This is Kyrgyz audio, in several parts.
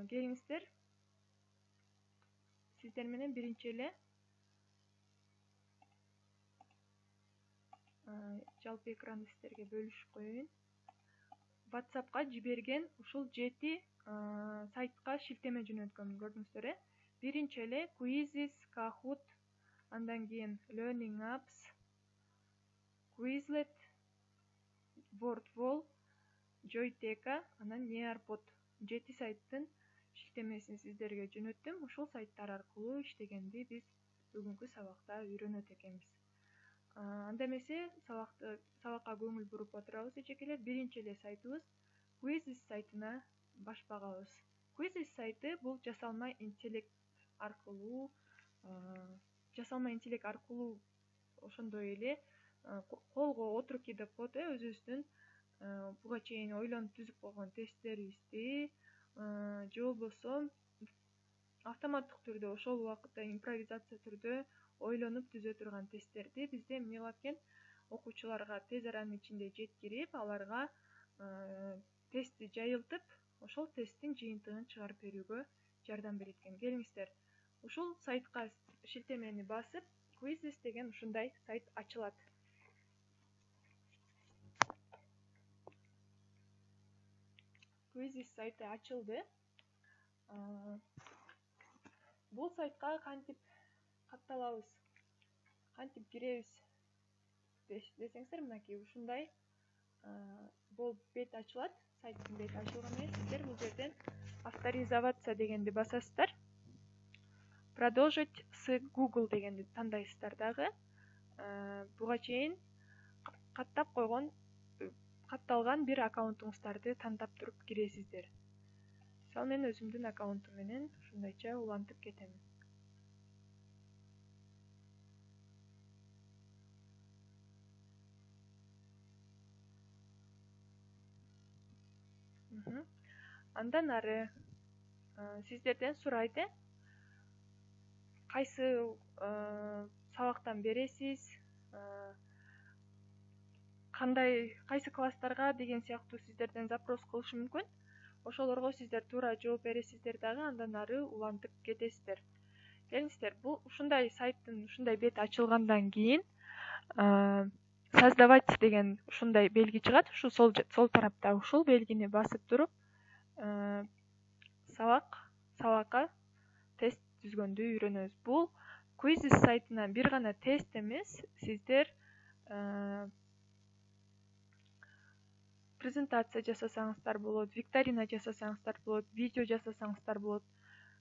Келиңиздер, сиздер менен биринчи эле жалпы экранды сиздерге бөлүшүп коеюн. WhatsApp'ка жиберген ушул 7 сайтка шилтеме жөнөткөм, көрдүңүздөр э. Биринчи эле Quizzes, Kahoot, андан кийин Learning Apps, Quizlet, WordWall, Joyteka, анан Nearpod 7 сайттын шилтемесин сиздерге жөнөттүм. Ушул сайттар аркылуу иштегенди биз бүгүнкү сабакта үйрөнөт экенбиз. Анда эмесе сабакка көңүл буруп отурабыз эжекелер. Биринчи эле сайтыбыз Quizzes сайтына баш багабыз. Quizzes сайты бул жасалма интеллект аркылуу ошондой эле колго отруки деп коет өзүбүздүн буга чейин ойлонуп түзүп койгон тесттерибизди же болбосо автоматтык түрдө ошол убакытта импровизация түрдө ойлонуп түзө турган тесттерди бизде эмне кылат экен, окуучуларга тез аранын ичинде жеткирип, аларга тестти жайылтып, ошол тесттин жыйынтыгын чыгарып берүүгө жардам берет экен. Келиңиздер, ушул сайтка шилтемени басып, Quizzes деген ушундай сайт ачылат. Quizzes сайты ачылды. Бул сайтка кантип катталабыз, кантип киребиз десеңиздер, мынакей ушундай бул бет ачылат. Сайттын бети ачылгандан кийин сиздер бул жерден авторизоваться дегенди басасыздар. Продолжить с Google дегенди тандайсыздар дагы. Буга чейин катталган бир аккаунтуңуздарды тандап туруп киресиздер. Мисалы мен өзүмдүн аккаунтум менен ушундайча улантып кетемин. Андан ары сиздерден сурайт, кайсы сабактан бересиз, кайсы класстарга деген сыяктуу сиздерден запрос кылышы мүмкүн. Ошолорго сиздер туура жооп бересиздер дагы, андан ары улантып кетесиздер. Келиңиздер, бул ушундай сайттын ушундай бет ачылгандан кийин создавать деген ушундай белги чыгат. Ушу сол тарапта ушул белгини басып туруп сабакка тест түзгөндү үйрөнөбүз. Бул Quizzes сайтынан бир гана тест эмес, сиздер презентация жасасаңыздар болот, викторина жасасаңыздар болот, видео жасасаңыздар болот.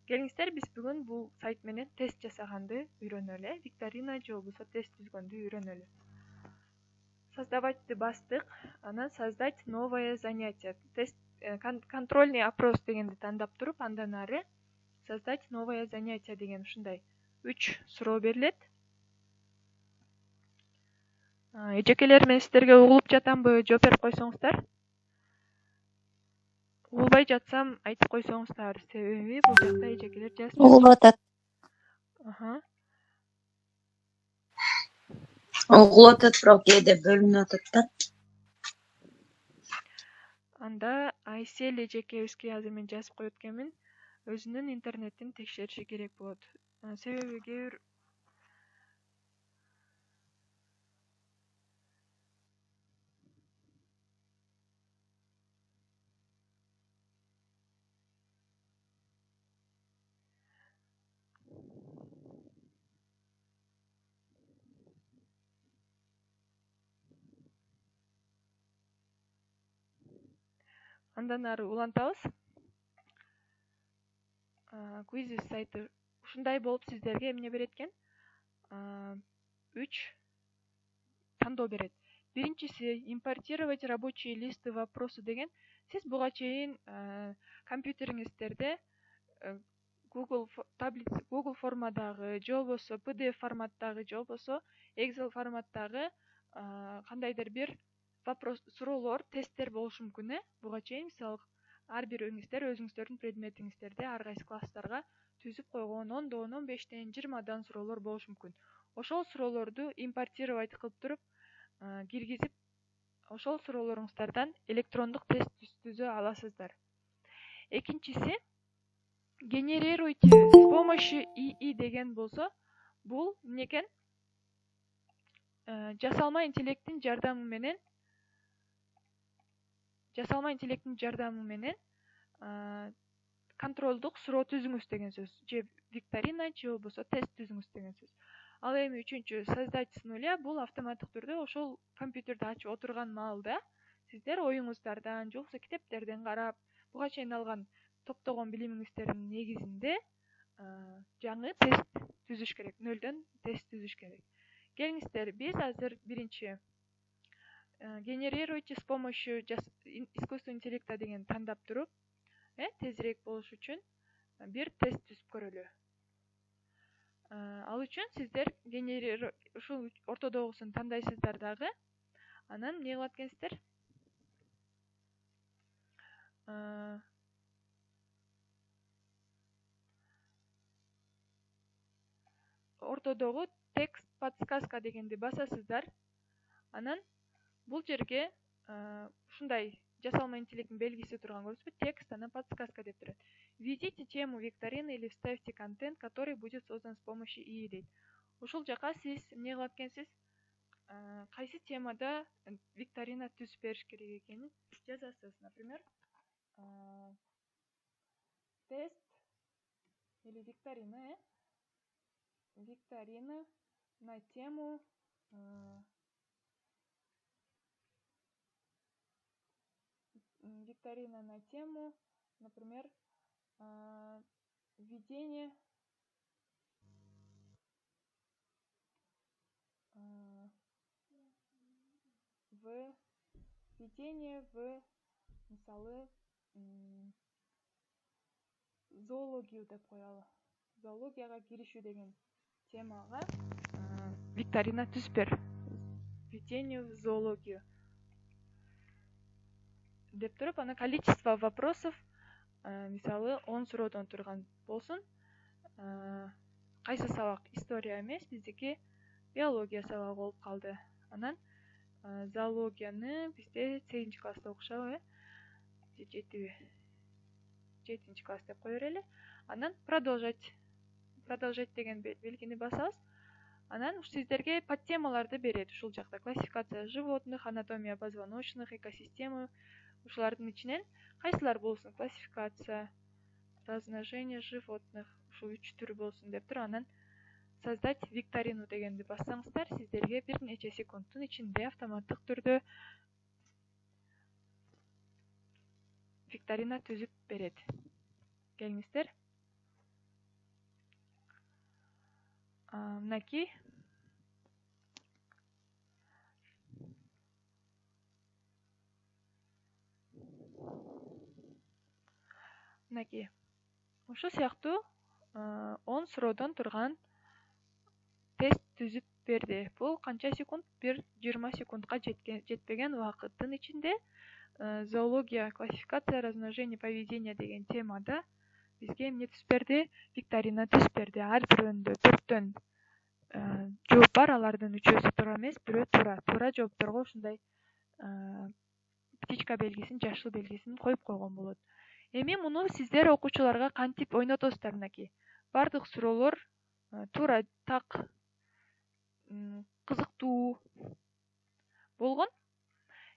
Келиңиздер, биз бүгүн бул сайт менен тест жасаганды үйрөнөлү, викторина же болбосо тест түзгөндү үйрөнөлү. Создаватьты бастык, анан создать новое занятие. Тест контрольный опрос дегенди тандап туруп, андан ары создать новое занятие деген ушундай 3 суроо берилет. Эжекелер, мен сиздерге угулуп жатамбы, жооп берип койсоңуздар. Угулбай жатсам айтып койсоңуздар, себеби бул жакта эжекелер жазып угулуп атат. Угулуп атат, бирок кээде бөлүнүп атат да. Анда Айсел эжекебизге азыр мен жазып коет экенмин. Өзүнүн интернетин текшериши керек болот. Себеби кээ бир андан ары улантабыз. Quizzes сайты ушундай болуп сиздерге эмне берет экен? 3 тандоо берет. Биринчиси импортировать рабочие листы вопросы деген. Сиз буга чейин компьютериңиздерде Google формадагы, же болбосо PDF форматтагы, же болбосо Excel форматтагы кандайдыр бир вопрос, суроолор, тесттер болушу мүмкүн. Буга чейин мисалы ар бириңиздер өзүңүздөрдүн предметиңиздерде ар кайсы класстарга түзүп койгон 10-дон, 15-тен, 20-дан суроолор болушу мүмкүн. Ошол суроолорду импортировать кылып туруп, киргизип, ошол суроолоруңуздардан электрондук тест түзө аласыздар. Экинчиси Генерируйте с помощью ИИ деген болсо, бул эмне экен? Жасалма интеллекттин жардамы менен контролдук суроо түзүңүз деген сөз. Же викторина, же болбосо тест түзүңүз деген сөз. Ал эми үчүнчү создать с нуля, бул автоматтык түрдө ошол компьютерди ачып отурган маалда сиздер оюңуздардан же болбосо китептерден карап, буга чейин алган топтогон билимиңиздердин негизинде жаңы тест түзүш керек, нөлдөн тест түзүш керек. Келиңиздер, биз азыр биринчи генерируйте с помощью искусственного интеллекта деген тандап туруп, тезирээк болуш үчүн бир тест түзүп көрөлү. Ал үчүн сиздер ушул ортодогусун тандайсыздар дагы. Анан эмне кылат экенсиздер? Ортодогу текст подсказка дегенди басасыздар. Анан бул жерге ушундай жасалма интеллекттин белгиси турган көрүнүппү? Текст, анан подсказка деп турат. Введите тему викторины или вставьте контент, который будет создан с помощью ИИ дейт. Ушул жака сиз эмне кылат экенсиз? Кайсы темада викторина түзүп бериш керек экенин жазасыз. Например, тест или викторина, викторина на тему например, введение в мисалы зоологию деп коелу. Зоологияга киришүү деген темага викторина түзүп бер. Введение в зоологию деп туруп, ана количество вопросов мисалы 10 суроодон турган болсун. Кайсы сабак? История эмес, биздики биология сабагы болуп калды. Анан зоологияны бизде 8 класста окушабы, же 7 класс деп кое берели. Анан продолжать деген белгини басабыз. Анан сиздерге подтемаларды берет ушул жакта. Классификация животных, анатомия позвоночных, экосистемы. Ушулардын ичинен кайсылар болсун? Классификация, размножение животных, ушул 3 түр болсун деп туруп, анан создать викторину дегенди бассаңыздар, сиздерге бир нече секундтун ичинде автоматтык түрдө викторина түзүп берет. Келиңиздер. Мынакей ушул сыяктуу 10 суроодон турган тест түзүп берди. Бул канча секунд? Бир 20 секундка жетпеген убакыттын ичинде зоология, классификация, размножение, поведение деген темада бизге эмне түзүп берди? Викторина түзүп берди. Ар бирөөнүндө 4төн жооп бар, алардын 3-өсү туура эмес, бирөө туура. Туура жоопторго ушундай птичка белгисин, жашыл белгисин коюп койгон болот. Эми муну сиздер окуучуларга кантип ойнотосуздар? Мынакей бардык суроолор туура, так, кызыктуу болгон.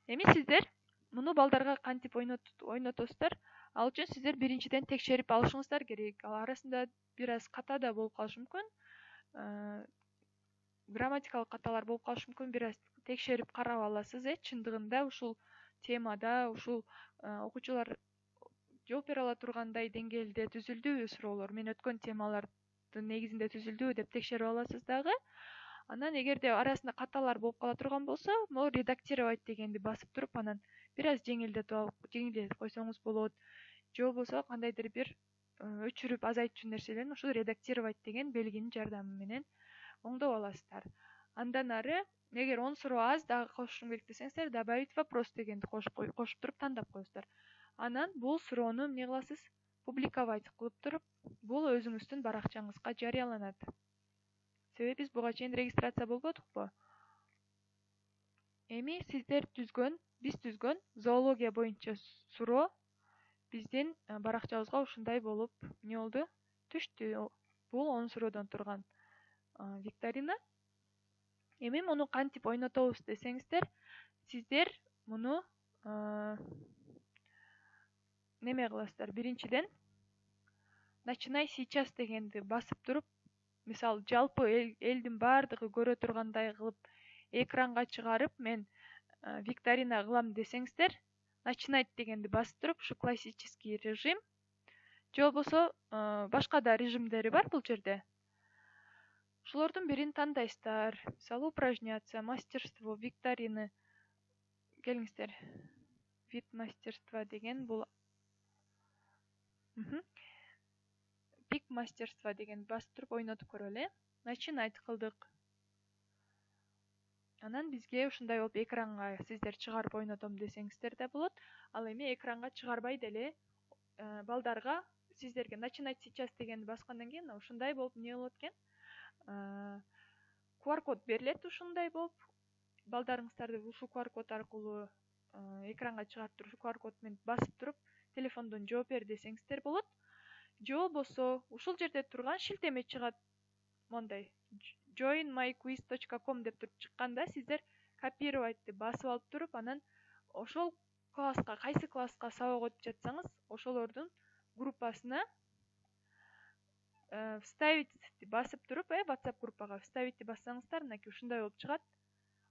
Эми сиздер муну балдарга кантип ойнотосуздар? Ал үчүн сиздер биринчиден текшерип алышыңыздар керек. Ал арасында бир аз ката да болуп калышы мүмкүн. Грамматикалык каталар болуп калышы мүмкүн. Бир аз текшерип карап аласыз, чындыгында ушул темада ушул окуучулар жооп бере ала тургандай деңгээлде түзүлдүбү суроолор, мен өткөн темалардын негизинде түзүлдүбү деп текшерип аласыз дагы. Анан эгерде арасында каталар болуп кала турган болсо, могу редактировать дегенди басып туруп, анан бир аз жеңилдетип койсоңуз болот. Же болбосо кандайдыр бир өчүрүп азайтчу нерселерин ушул редактировать деген белгинин жардамы менен оңдоп аласыздар. Андан ары, эгер 10 суроо аз дагы кошушум керек десеңиздер, добавить вопрос дегенди кошуп туруп тандап коесуздар. Анан бул суроону эмне кыласыз? Публиковать кылып туруп, бул өзүңүздүн баракчаңызга жарыяланат. Себеби биз буга чейин регистрация болбодукпу? Эми сиздер биз түзгөн зоология боюнча суроо биздин баракчабызга ушундай болуп эмне болду, түштү. Бул 10 суроодон турган викторина. Эми муну кантип ойнотобуз десеңиздер, сиздер муну неме кыласыздар. Биринчиден начинай сейчас дегенди басып туруп, мисалы жалпы элдин баардыгы көрө тургандай кылып экранга чыгарып мен викторина кылам десеңиздер, начинать дегенди басып туруп, ушу классический режим же болбосо башка да режимдери бар бул жерде. Ошолордун бирин тандайсыздар. Мисалы упражняться, мастерство, викторины. Келиңиздер. Вид мастерства деген бул. Пик мастерства деген басып туруп ойнотуп көрөлү. Начинать кылдык. Анан бизге ушундай болуп экранга сиздер чыгарып ойнотом десеңиздер да болот. Ал эми экранга чыгарбай деле балдарга сиздерге начинать сейчас дегенди баскандан кийин ушундай болуп эмне болот экен? QR-код берилет ушундай болуп. Балдарыңыздарды ушул QR-код аркылуу экранга чыгарып туруп, QR-код менен басып туруп, телефондон жооп бер десеңиздер болот. Же болбосо ушул жерде турган шилтеме чыгат. Мондай joinmyquiz.com деп туруп чыкканда сиздер копировать деп басып алып туруп, анан ошол класска, кайсы класска сабак өтүп жатсаңыз, ошолордун группасына вставить басып туруп, WhatsApp группага вставить деп бассаңыздар, мынакей ушундай болуп чыгат.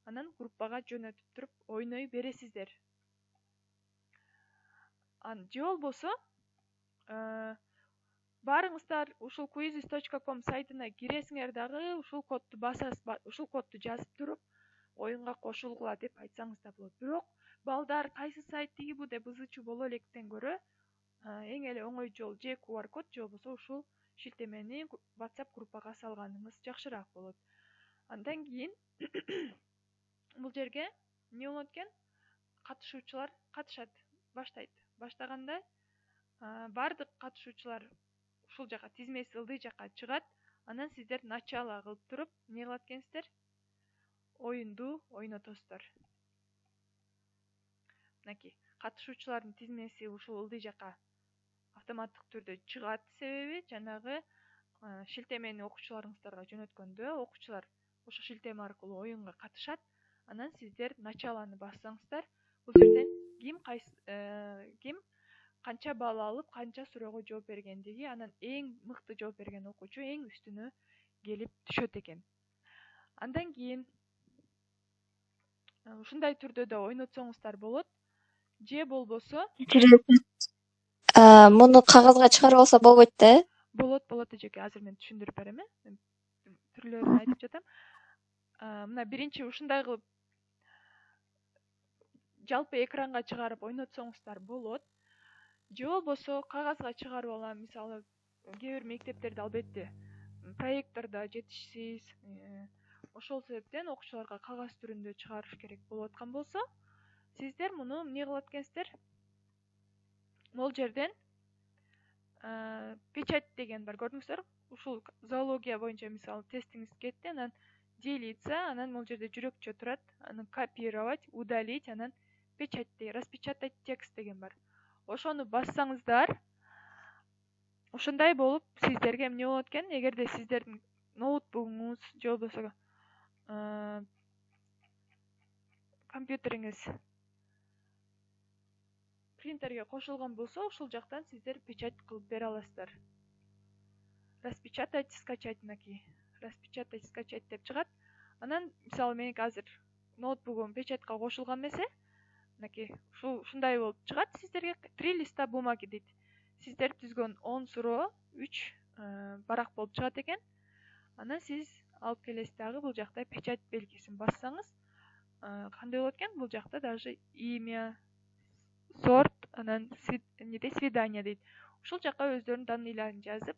Анан группага жөнөтүп туруп ойной бересиздер. Же болбосо барыңыздар ушул quizzes.com сайтына киресиңер дагы ушул кодду басасыз, ушул кодду жазып туруп оюнга кошулгула деп айтсаңыз да болот. Бирок балдар кайсы сайт бу деп ызычуу боло электен көрө эң эле оңой жол же QR-код же болбосо ушул шилтемени WhatsApp группага салганыңыз жакшыраак болот. Андан кийин бул жерге эмне болот экен? Катышуучулар катышат, баштайт. Баштаганда баардык катышуучулар ушул жака тизмеси ылдый жака чыгат. Анан сиздер начало кылып туруп, эмне кылат экенсиздер? Оюнду ойнотосуздар. Мынакей катышуучулардын тизмеси ушул ылдый жака автоматтык түрдө чыгат, себеби жанагы шилтемени окуучуларыңыздарга жөнөткөндө окуучулар ошо шилтеме аркылуу оюнга катышат. Анан сиздер началоны бассаңыздар, бул жерден ким канча балл алып, канча суроого жооп бергендиги, анан эң мыкты жооп берген окуучу эң үстүнө келип түшөт экен. Андан кийин ушундай түрдө да ойнотсоңуздар болот. Же болбосо муну кагазга чыгарып алса болбойт да? Болот эжеке, азыр мен түшүндүрүп берем. Мен түрлөрүн айтып жатам. Мына биринчи ушундай кылып жалпы экранга чыгарып ойнотсоңуздар болот. Же болбосо кагазга чыгарып алам. Мисалы, кээ бир мектептерде албетте проектордо жетишсиз. Ошол себептен окуучуларга кагаз түрүндө чыгарыш керек болуп аткан болсо, сиздер муну эмне кылат экенсиздер? Могул жерден печать деген бар, көрдүңүздөр? Ушул зоология боюнча мисалы тестиңиз кетти, анан делиться, анан могул жерде жүрөкчө турат, анан копировать, удалить, анан печать, распечатать текст деген бар. Ошону бассаңыздар, ушундай болуп сиздерге эмне болот экен? Эгерде сиздердин ноутбугуңуз же болбосо компьютериңиз принтерге кошулган болсо, ушул жактан сиздер печать кылып бере аласыздар. Распечатать, скачать, мынакей. Распечатать, скачать деп чыгат. Анан мисалы меники азыр ноутбугум печатка кошулган эмесе, мынакей ушундай болуп чыгат сиздерге. 3 листа бумаги дейт. Сиздер түзгөн 10 суроо 3 барак болуп чыгат экен. Анан сиз алып келесиз дагы бул жакта печать белгисин бассаңыз, кандай болот экен? Бул жакта даже имя, сорт, анан свидание дейт. Ушул жака өздөрүнүн данныйларын жазып,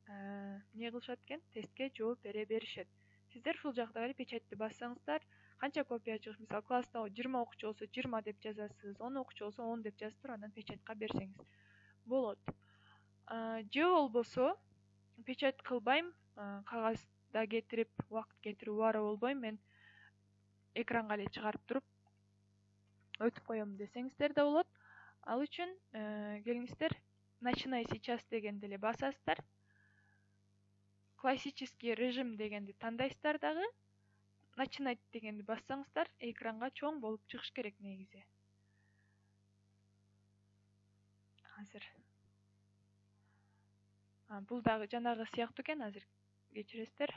эмне кылышат экен? Тестке жооп бере беришет. Сиздер ушул жакта эле печатьти бассаңыздар, канча копия чыгыш, мисалы класста 20 окуучу болсо 20 деп жазасыз, 10 окуучу болсо 10 деп жазып туруп, анан печатька берсеңиз болот. Же болбосо печать кылбайм, кагазда кетирип, убакыт кетирип убара болбойм, мен экранга эле чыгарып туруп өтүп коем десеңиздер да болот. Ал үчүн келиңиздер начинай сейчас дегенди эле басасыздар. Классический режим дегенди тандайсыздар дагы. Начинать дегенди бассаңыздар, экранга чоң болуп чыгыш керек негизи. Азыр. Бул дагы жанагы сыяктуу экен, азыр кечиресиздер.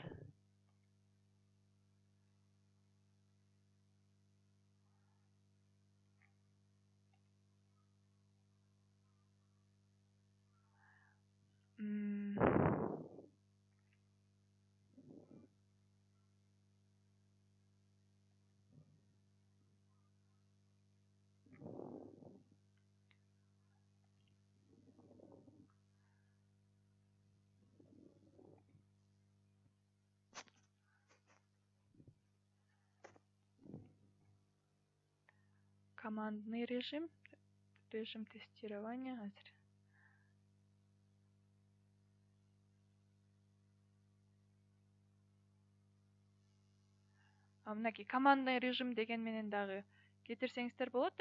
Командный режим тестирования азыр. Мынакей командный режим деген менен дагы кетирсеңиздер болот,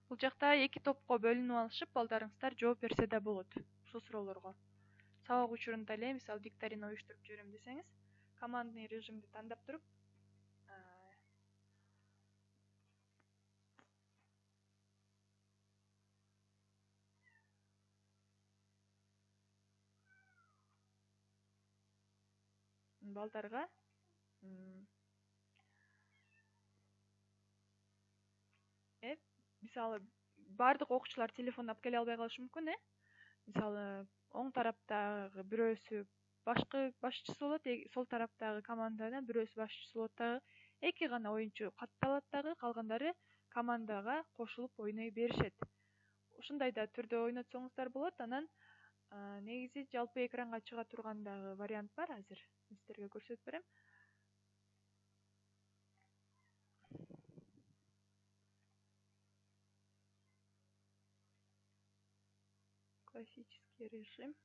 Бул жакта эки топко бөлүнүп алышып, балдарыңыздар жооп берсе да болот ушул суроолорго. Сабак учурунда эле, мисалы, викторина уюштуруп жиберем десеңиз, командный режимди тандап туруп, балдарга мисалы, бардык окуучулар телефон алып келе албай калышы мүмкүн, Мисалы, оң тараптагы бирөөсү башчысы болот, сол тараптагы командадан бирөөсү башчысы болот дагы. Эки гана оюнчу катталат дагы, калгандары командага кошулуп ойной беришет. Ушундай да түрдө ойнотсоңуздар болот. Анан негизи жалпы экранга чыга турган дагы вариант бар, азыр сиздерге көрсөтүп берем. Классический режим.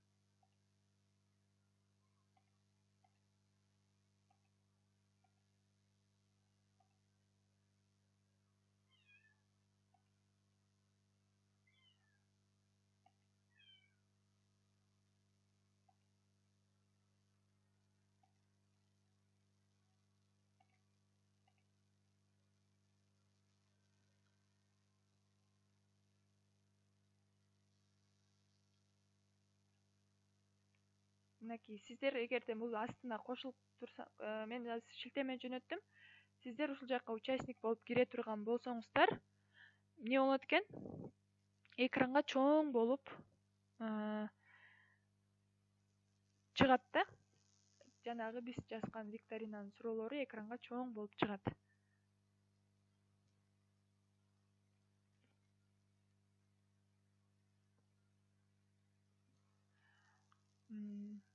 Мынакей, сиздер эгерде бул астына кошулуп турса, мен азыр шилтеме жөнөттүм. Сиздер ушул жакка участник болуп кире турган болсоңуздар, эмне болот экен? Экранга чоң болуп чыгат да. Жанагы биз жазган викторинанын суроолору экранга чоң болуп чыгат.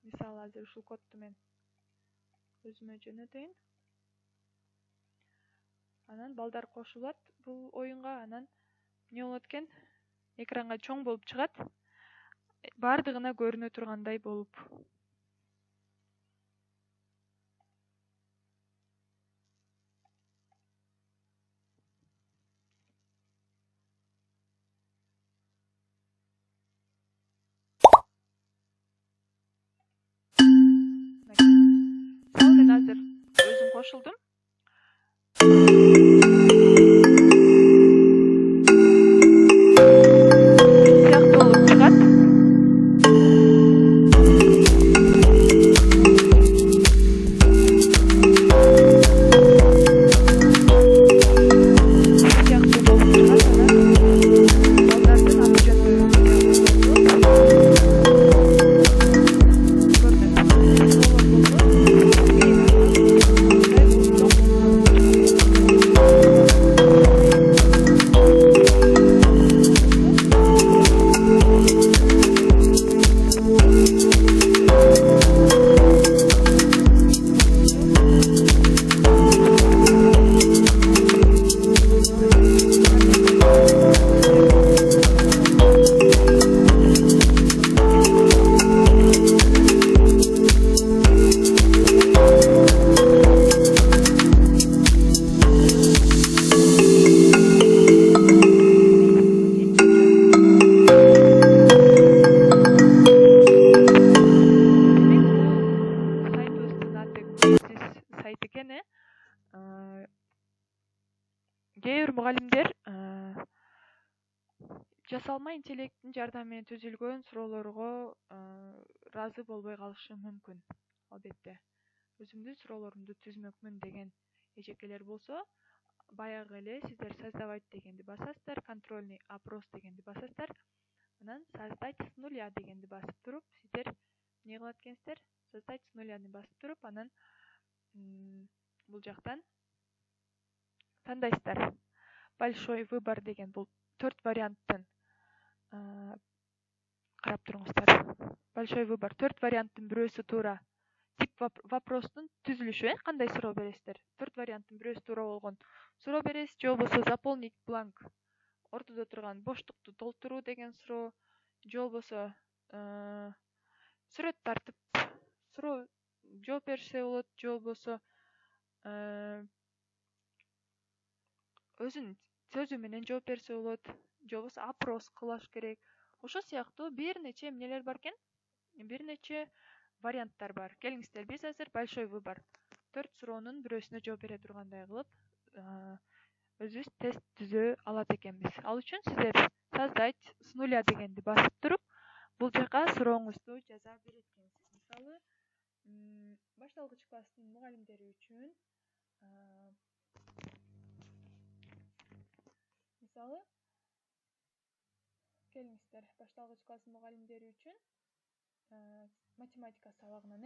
Мисалы, азыр ушул кодду мен өзүмө жөнөтөйүн. Анан балдар кошулат бул оюнга, анан эмне болот экен? Экранга чоң болуп чыгат. Бардыгына көрүнө тургандай болуп. Мен азыр өзүм кошулдум. Сыяктуу болуп чыгат. жасалма интеллекттин жардамы менен түзүлгөн суроолорго ыраазы болбой калышы мүмкүн. Албетте өзүмдүн суроолорумду түзмөкмүн деген эжекелер болсо, баягы эле сиздер создавать дегенди басасыздар, контрольный опрос дегенди басасыздар, анан создать с нуля дегенди басып туруп, сиздер эмне кылат экенсиздер? Создать с нуляны басып туруп, анан бул жактан тандайсыздар. Большой выбор деген бул 4 варианттын карап туруңуздар. Большой выбор 4 варианттын бирөөсү туура. Тип вопростун түзүлүшү, кандай суроо бересиздер? 4 варианттын бирөөсү туура болгон суроо бересиз, же болбосо заполнить бланк, ортодо турган боштукту толтуруу деген суроо, же болбосо сүрөт тартып суроо жооп берсе болот, же болбосо өзүнүн сөзү менен жооп берсе болот, же болбосо опрос кылыш керек. Ошол сыяктуу бир нече эмнелер бар экен, бир нече варианттар бар. Келиңиздер, биз азыр большой выбор 4 суроонун бирөөсүнө жооп бере тургандай кылып өзүбүз тест түзө алат экенбиз. Ал үчүн сиздер создать с нуля дегенди басып туруп, бул жака сурооңузду жаза берет экенсиз. Башталгыч класстын мугалимдери үчүн келиңиздер, башталгыч класстын мугалимдери үчүн математика сабагынан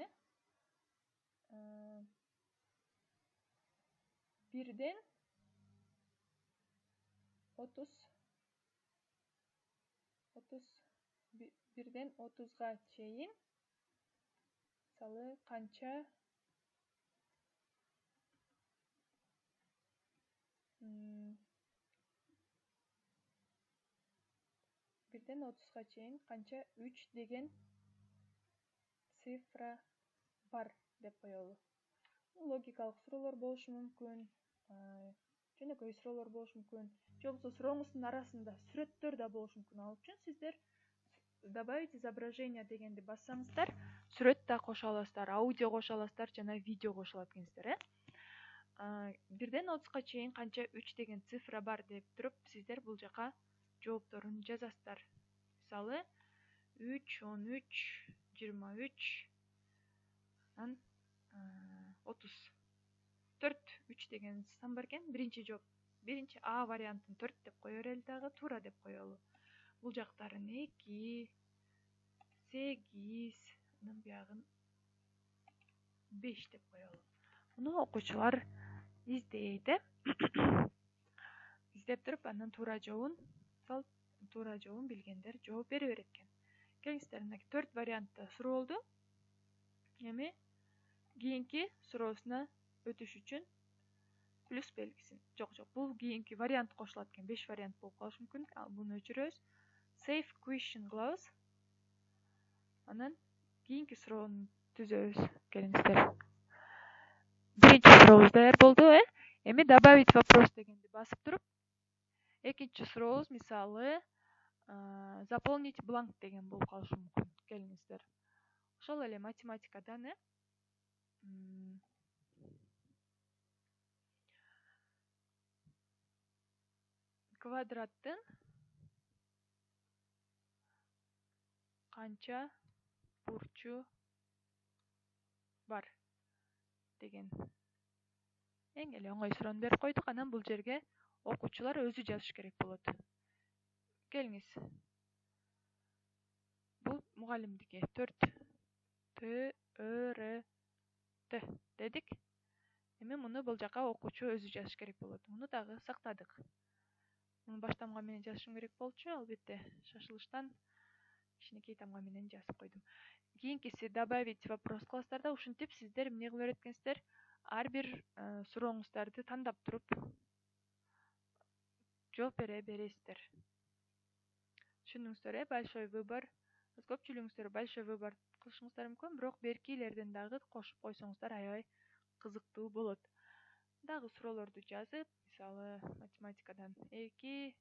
1ден 30га чейин канча 1ден 30га чейин канча 3 деген цифра бар деп коелу. Логикалык суроолор болушу мүмкүн, жөнөкөй суроолор болушу мүмкүн, же болбосо сурооңуздун арасында сүрөттөр да болушу мүмкүн. Ал үчүн сиздер добавить изображение дегенди бассаңыздар, сүрөт да кошо аласыздар, аудио кошо аласыздар жана видео кошо алат экенсиздер. 1ден 30га чейин канча 3 деген цифра бар деп туруп, сиздер бул жака жоопторун жазасыздар. Мисалы 3, 13, 23, 30. 4, 3 деген сан бар экен. Биринчи жооп, биринчи А вариантын 4 деп кое берели, дагы туура деп коелу. Бул жактарын 2, 8, анан биягын 5 деп коелу. Муну окуучулар издейт, издеп туруп, анан туура жообун билгендер жооп бере берет экен. Келиңиздер, 4 вариантта суроо болду. Эми кийинки суроосуна өтүш үчүн плюс белгисин. Жок, бул кийинки вариант кошулат экен. 5 вариант болуп калышы мүмкүн. Буну өчүрөбүз. Save question clause. Анан кийинки суроону түзөбүз. Келиңиздер. Биринчи сурообуз даяр болду, Эми добавить вопрос дегенди басып туруп, экинчи сурообуз мисалы заполнить бланк деген болуп калышы мүмкүн. Келиңиздер. Ошол эле математикадан квадраттын канча бурчу бар деген эң эле оңой суроону берип койдук. Анан бул жерге окуучулар өзү жазыш керек болот. Келиңиз. Бул мугалимдики 4 Т Ö Р Т дедик. Эми муну бул жака окуучу өзү жазыш керек болот. Муну дагы сактадык. Муну баш тамга менен жазышым керек болчу, албетте шашылыштан кичинекей тамга менен жазып койдум. Кийинкиси добавить вопрос кыласыздар да, ушинтип сиздер эмне кыла берет экенсиздер? Ар бир сурооңуздарды тандап туруп жооп бере бересиздер. Түшүндүңүздөр, большой выбор. Көпчүлүгүңүздөр большой выбор кылышыңыздар мүмкүн, бирок беркилерден дагы кошуп койсоңуздар аябай кызыктуу болот. Дагы суроолорду жазып, мисалы математикадан 2,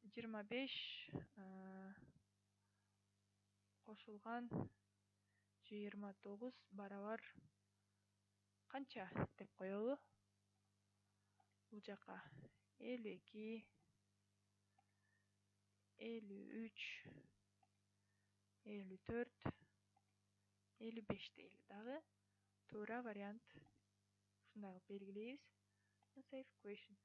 25 кошулган 29 барабар канча деп коелу. Бул жака 52 53, 54, 55 deyли дагы. Туура вариант. Ушундай кылып белгилейбиз. Safe question.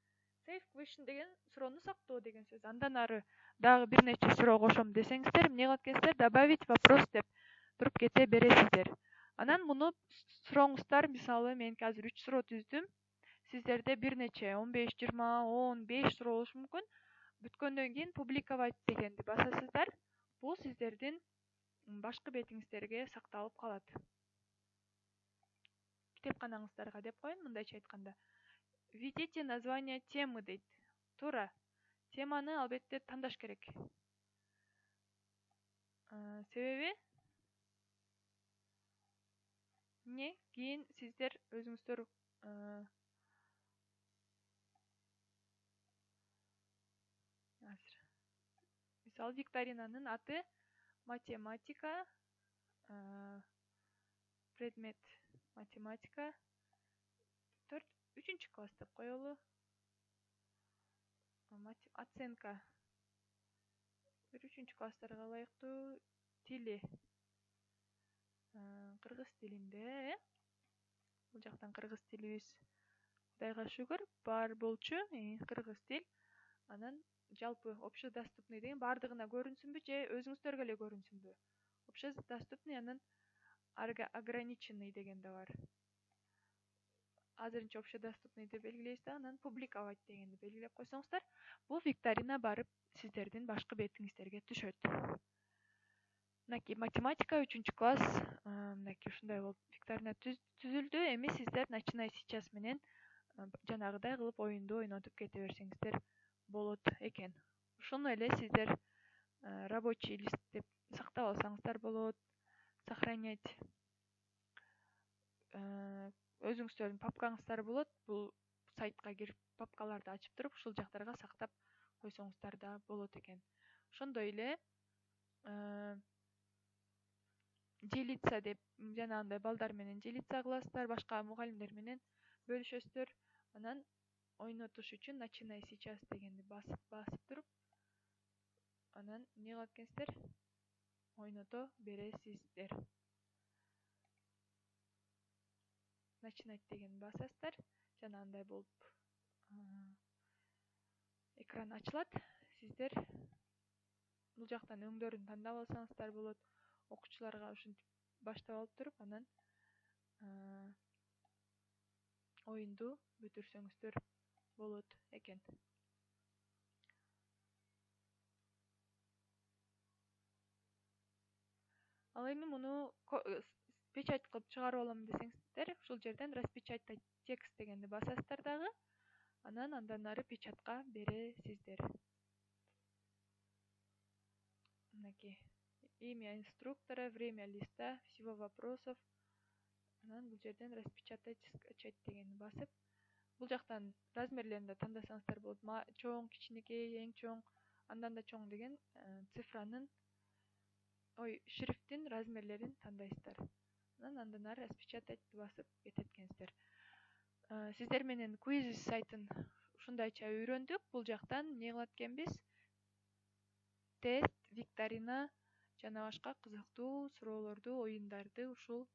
Safe question деген суроону сактоо деген сөз. Андан ары дагы бир нече суроо кошом десеңиздер, эмне кылат экенсиздер? Добавить вопрос деп туруп кете бересиздер. Анан муну сурооңуздар, мисалы мен азыр 3 суроо түздүм. Сиздерде бир нече 15, 20, 15 суроо болушу мүмкүн. Бүткөндөн кийин публиковать дегенди басасыздар. Бул сиздердин башкы бетиңиздерге сакталып калат. Китепканаңыздарга деп коеюн, мындайча айтканда. Введите название темы дейт. Туура. Теманы албетте тандаш керек. Себеби эмне? Кийин сиздер өзүңүздөр мисалы викторинанын аты математика, предмет математика 3 класс деп коелу. Оценка 3 класстарга ылайыктуу тили кыргыз тилинде. Бул жактан кыргыз тилибиз Кудайга шүгүр бар болчу, кыргыз тил. Анан жалпы общедоступный деген бардыгына көрүнсүнбү же өзүңүздөргө эле көрүнсүнбү? Общедоступный, анан ограниченный деген да бар. Азырынча общедоступный деп белгилейбиз да, анан публиковать дегенди белгилеп койсоңуздар, бул викторина барып сиздердин башкы бетиңиздерге түшөт. Мынакей математика 3 класс, мынакей ушундай болуп викторина түзүлдү. Эми сиздер начинай сейчас менен жанагыдай кылып оюнду ойнотуп кете берсеңиздер болот экен. Ушуну эле сиздер рабочий лист деп сактап алсаңыздар болот. Сохранять өзүңүздөрдүн папкаңыздар болот. Бул сайтка кирип папкаларды ачып туруп, ушул жактарга сактап койсоңуздар да болот экен. Ошондой эле делиться деп жанагындай балдар менен делиться кыласыздар, башка мугалимдер менен бөлүшөсүздөр. Анан ойнотуш үчүн начинай сейчас дегенди басып туруп, анан эмне кылат экенсиздер? Ойното бересиздер. Начинать деген басасыздар, жанагындай болуп экран ачылат. Сиздер бул жактан өңдөрүн тандап алсаңыздар болот. Окуучуларга ушинтип баштап алып туруп, анан оюнду бүтүрсөңүздөр болот экен. Ал эми муну печать кылып чыгарып алам десеңиздер, ушул жерден распечатать текст дегенди басасыздар дагы. Андан ары печатка бересиздер. Мынакей имя инструктора, время листа, всего вопросов. Анан бул жерден распечатать, скачать дегенди басып, бул жактан размерлерин да тандасаңыздар болот. Чоң, кичинекей, эң чоң, андан да чоң деген цифранын, шрифттин размерлерин тандайсыздар. Андан ары распечатать басып кетет экенсиздер. Сиздер менен Quizzes сайтын ушундайча үйрөндүк. Бул жактан эмне кылат экенбиз? Тест, викторина жана башка кызыктуу суроолорду, оюндарды ушул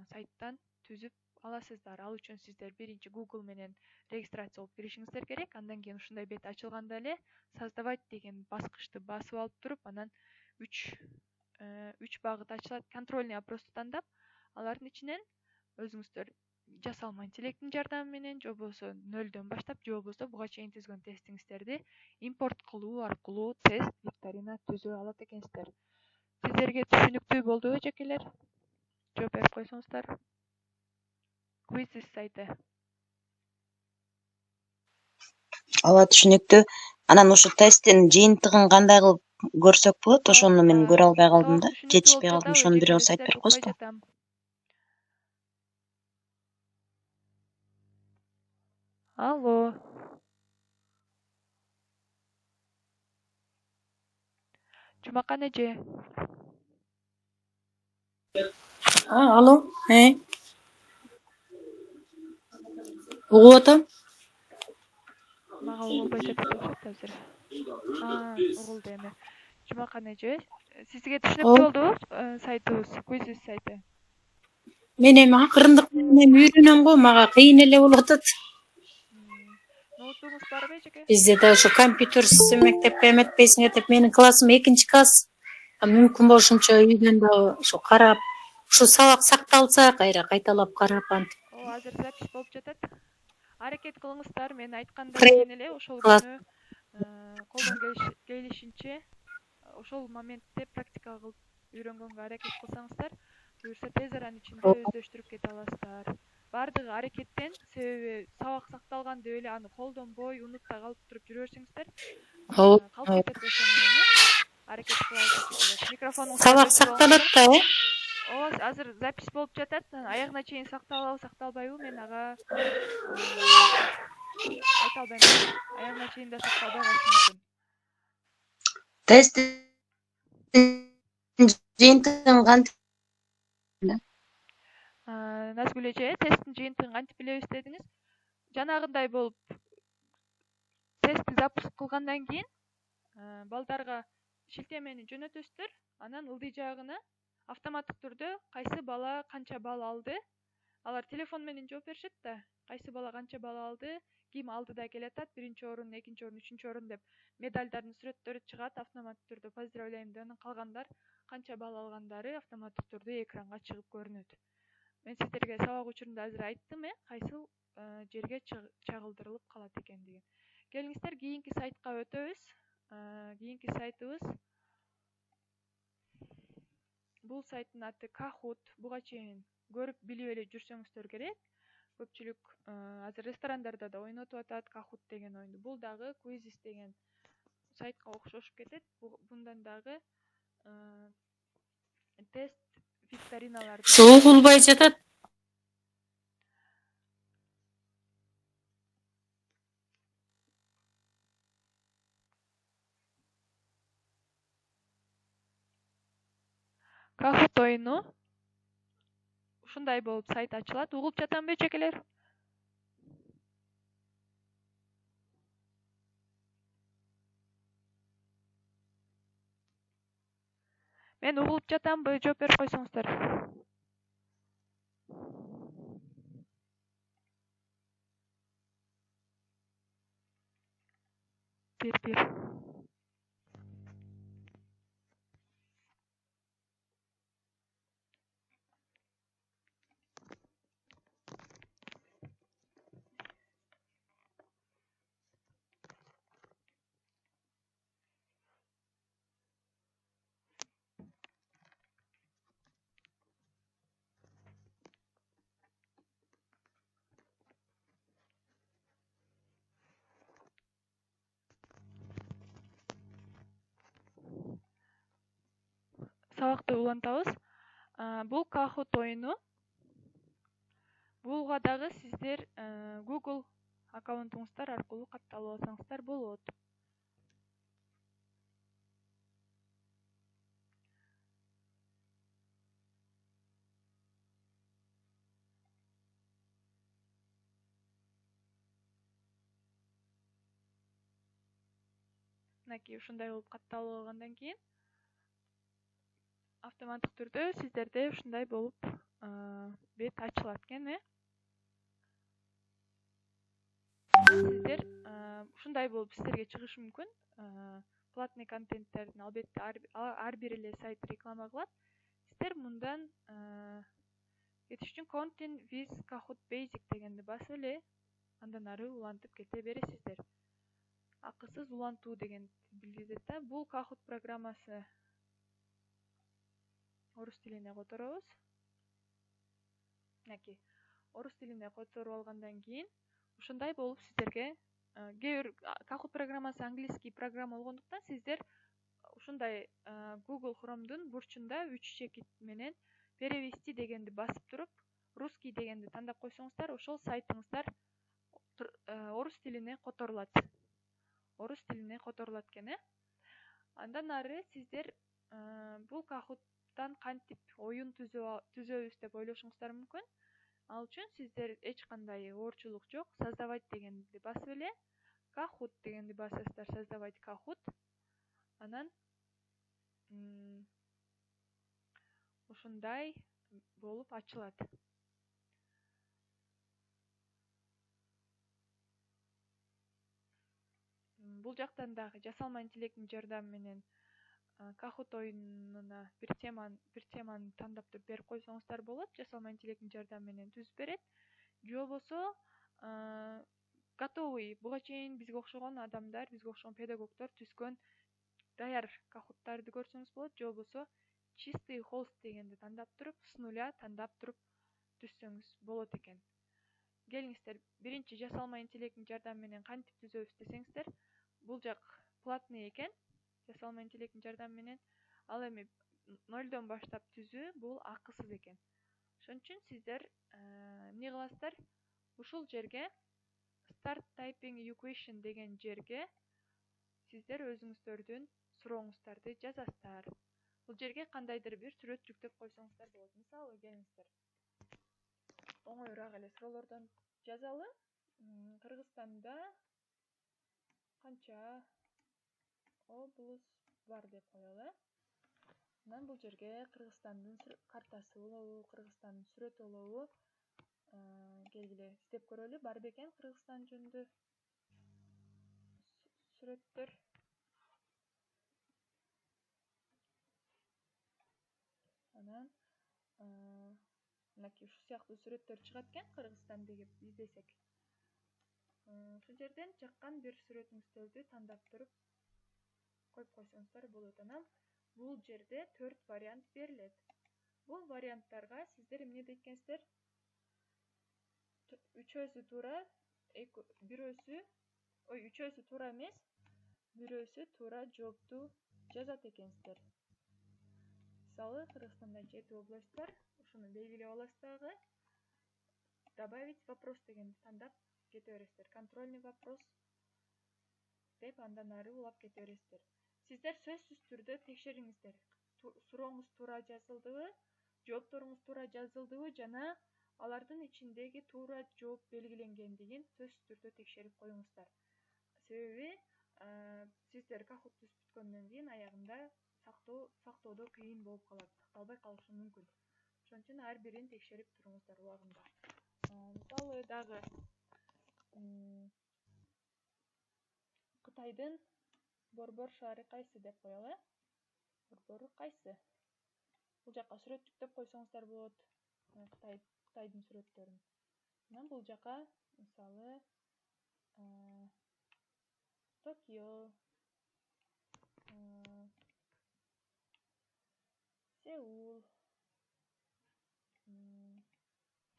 сайттан түзүп аласыздар. Ал үчүн сиздер биринчи Google менен регистрация болуп киришиңиздер керек. Андан кийин ушундай бет ачылганда эле создавать деген баскычты басып алып туруп, анан 3 багыт ачылат. Контрольный вопросту тандап, алардын ичинен өзүңүздөр жасалма интеллекттин жардамы менен, же болбосо 0дөн баштап, же болбосо буга чейин түзгөн тестиңиздерди импорт кылуу аркылуу тест, викторина түзө алат экенсиздер. Сиздерге түшүнүктүү болдубу эжекелер? Жооп берип койсоңуздар. Quizzes сайты. Ооба, түшүнүктүү. Анан ушу тесттин жыйынтыгын кандай кылып көрсөк болот? Ошону мен көрө албай калдым да. Жетишпей калдым. Ошону бирөөсү айтып берип койсузбу? Алло. Жумакан эже. Алло, угуп атам. Мага угулбай жатат окшойт азыр. Угулду эми. Жумакан эже, сизге түшүнүктүү болдубу сайтыбыз, Quizzes сайты? Мен эми акырындык менен үйрөнөм го, мага кыйын эле болуп атат. Ноутбугуңуз барбы эжеке? Бизде да ошо компьютерсиз мектепке эметпейсиң деп менин классым 2 класс. Мүмкүн болушунча үйдөн дагы ошо карап, ушу сабак сакталса кайра кайталап карап антип. Азыр запись болуп жатат. Аракет кылыңыздар, мен айткандай кийин эле ошол күнү колдон келишинче ошол моментте практика кылып үйрөнгөнгө аракет кылсаңыздар, буюрса тез аранын ичинде өздөштүрүп кете аласыздар. Баардыгы аракеттен, себеби сабак сакталган деп эле аны колдонбой, унутпай калып туруп жүрө берсеңиздер, калып кетет ошо менен, аракет кылабыз. Микрофонуңуз сабак сакталат да, ооба, азыр запись болуп жатат. Аягына чейин сакталабы, сакталбайбы, мен ага айта албайм. Аягына чейин да сакталбай калышы мүмкүн. Тесттин жыйынтыгын кантип? Назгүл эже, тесттин жыйынтыгын кантип билебиз дедиңиз? Жанагындай болуп, тестти запуск кылгандан кийин балдарга шилтемени жөнөтөсүздөр, анан ылдый жагына автоматтык түрдө кайсы бала канча балл алды, алар телефон менен жооп беришет да, кайсы бала канча балл алды, ким алдыда келатат, 1-орун, 2-орун, 3-орун деп медалдардын сүрөттөрү чыгат автоматтык түрдө, поздравляем деп, анан калгандар канча балл алгандары автоматтык түрдө экранга чыгып көрүнөт. Мен сиздерге сабак учурунда азыр айттым, кайсыл жерге чагылдырылып калат экендигин. Келиңиздер, кийинки сайтка өтөбүз. Кийинки сайтыбыз бул сайттын аты Kahoot. Буга чейин көрүп билип эле жүрсөңүздөр керек. Көпчүлүк азыр ресторандарда да ойнотуп атат Kahoot деген оюнду. Бул дагы Quizzes деген сайтка окшошуп кетет. Bundan дагы тест викториналарды угулбай жатат. Kahoot оюну ушундай болуп сайт ачылат. Угуп жатамбы эжекелер? Мен угулуп жатамбы? Жооп берип койсоңуздар. Бир. Сабакты улантабыз. Бул Kahoot оюну. Буга дагы сиздер Google аккаунтуңуздар аркылуу катталып алсаңыздар болот. Мынакей ушундай болуп катталып алгандан кийин автоматтык түрдө сиздерде ушундай болуп бет ачылат экен, Сиздер ушундай болуп сиздерге чыгышы мүмкүн. Платный контенттердин албетте ар бир эле сайт реклама кылат. Сиздер мындан кетиш үчүн Content with Kahoot Basic дегенди басып эле андан ары улантып кете бересиздер. Акысыз улантуу деген билдирет да. Бул Kahoot программасы орус тилине которобуз. Мынакей орус тилине которуп алгандан кийин ушундай болуп сиздерге кээ бир Kahoot программасы английский программа болгондуктан сиздер ушундай Google Chrome'дун бурчунда 3 чекит менен перевести дегенди басып туруп, русский дегенди тандап койсоңуздар, ошол сайтыңыздар орус тилине которулат. Орус тилине которулат экен, Андан ары сиздер бул Kahoot'тан кантип оюн түзөбүз деп ойлошуңуздар мүмкүн. Ал үчүн сиздер эч кандай оорчулук жок. Создавать дегенди басып эле Kahoot дегенди басасыздар, создавать Kahoot. Анан ушундай болуп ачылат. Бул жактан дагы жасалма интеллекттин жардамы менен Kahoot оюнуна бир теманы тандап туруп берип койсоңуздар болот. Жасалма интеллекттин жардамы менен түзүп берет. Же болбосо готовый, буга чейин бизге окшогон адамдар, бизге окшогон педагогдор түзгөн даяр Kahoot'тарды көрсөңүз болот. Же болбосо чистый холст дегенди тандап туруп, с нуля тандап туруп түзсөңүз болот экен. Келиңиздер, биринчи жасалма интеллекттин жардамы менен кантип түзөбүз десеңиздер, бул жак платный экен. Жасалма интеллекттин жардамы менен, ал эми 0дон баштап түзүү бул акысыз экен. Ошон үчүн сиздер эмне кыласыздар? Ушул жерге Start Typing Equation деген жерге сиздер өзүңүздөрдүн сурооңуздарды жазасыздар. Бул жерге кандайдыр бир сүрөт жүктөп койсоңуздар болот. Мисалы, келиңиздер, оңоюраак эле суроолордон жазалы. Кыргызстанда канча облус бар деп коелу. Анан бул жерге Кыргызстандын картасы болобу, Кыргызстандын сүрөтү болобу, келгиле издеп көрөлү. Бар бекен Кыргызстан жөнүндө сүрөттөр. Анан мынакей ушул сыяктуу сүрөттөр чыгат экен Кыргызстан деп издесек. Ушул жерден жаккан бир сүрөтүңүздөрдү тандап туруп коюп койсоңуздар болот. Анан бул жерде 4 вариант берилет. Бул варианттарга сиздер эмне дейткенсиздер? Үчөөсү туура, үчөөсү туура эмес, бирөөсү туура жоопту жазат экенсиздер. Мисалы, Кыргызстанда 7 область бар. Ушуну белгилеп аласыз дагы. Добавить вопрос дегенди тандап кете бересиздер. Контрольный вопрос деп андан ары улап кете бересиздер. Сиздер сөзсүз түрдө текшериңиздер. Сурооңуз туура жазылдыбы, жоопторуңуз туура жазылдыбы жана алардын ичиндеги туура жооп белгиленгендигин сөзсүз түрдө текшерип коюңуздар. Себеби сиздер Kahoot түзүп бүткөндөн кийин аягында сактоодо кыйын болуп калат, сакталбай калышы мүмкүн. Ошон үчүн ар бирин текшерип туруңуздар убагында. Мисалы дагы Кытайдын борбор шаары кайсы деп коелу. Борбору кайсы? Бул жака сүрөт жүктөп койсоңуздар болот. Кытайдын сүрөттөрүн. Анан бул жака мисалы Токио, Сеул,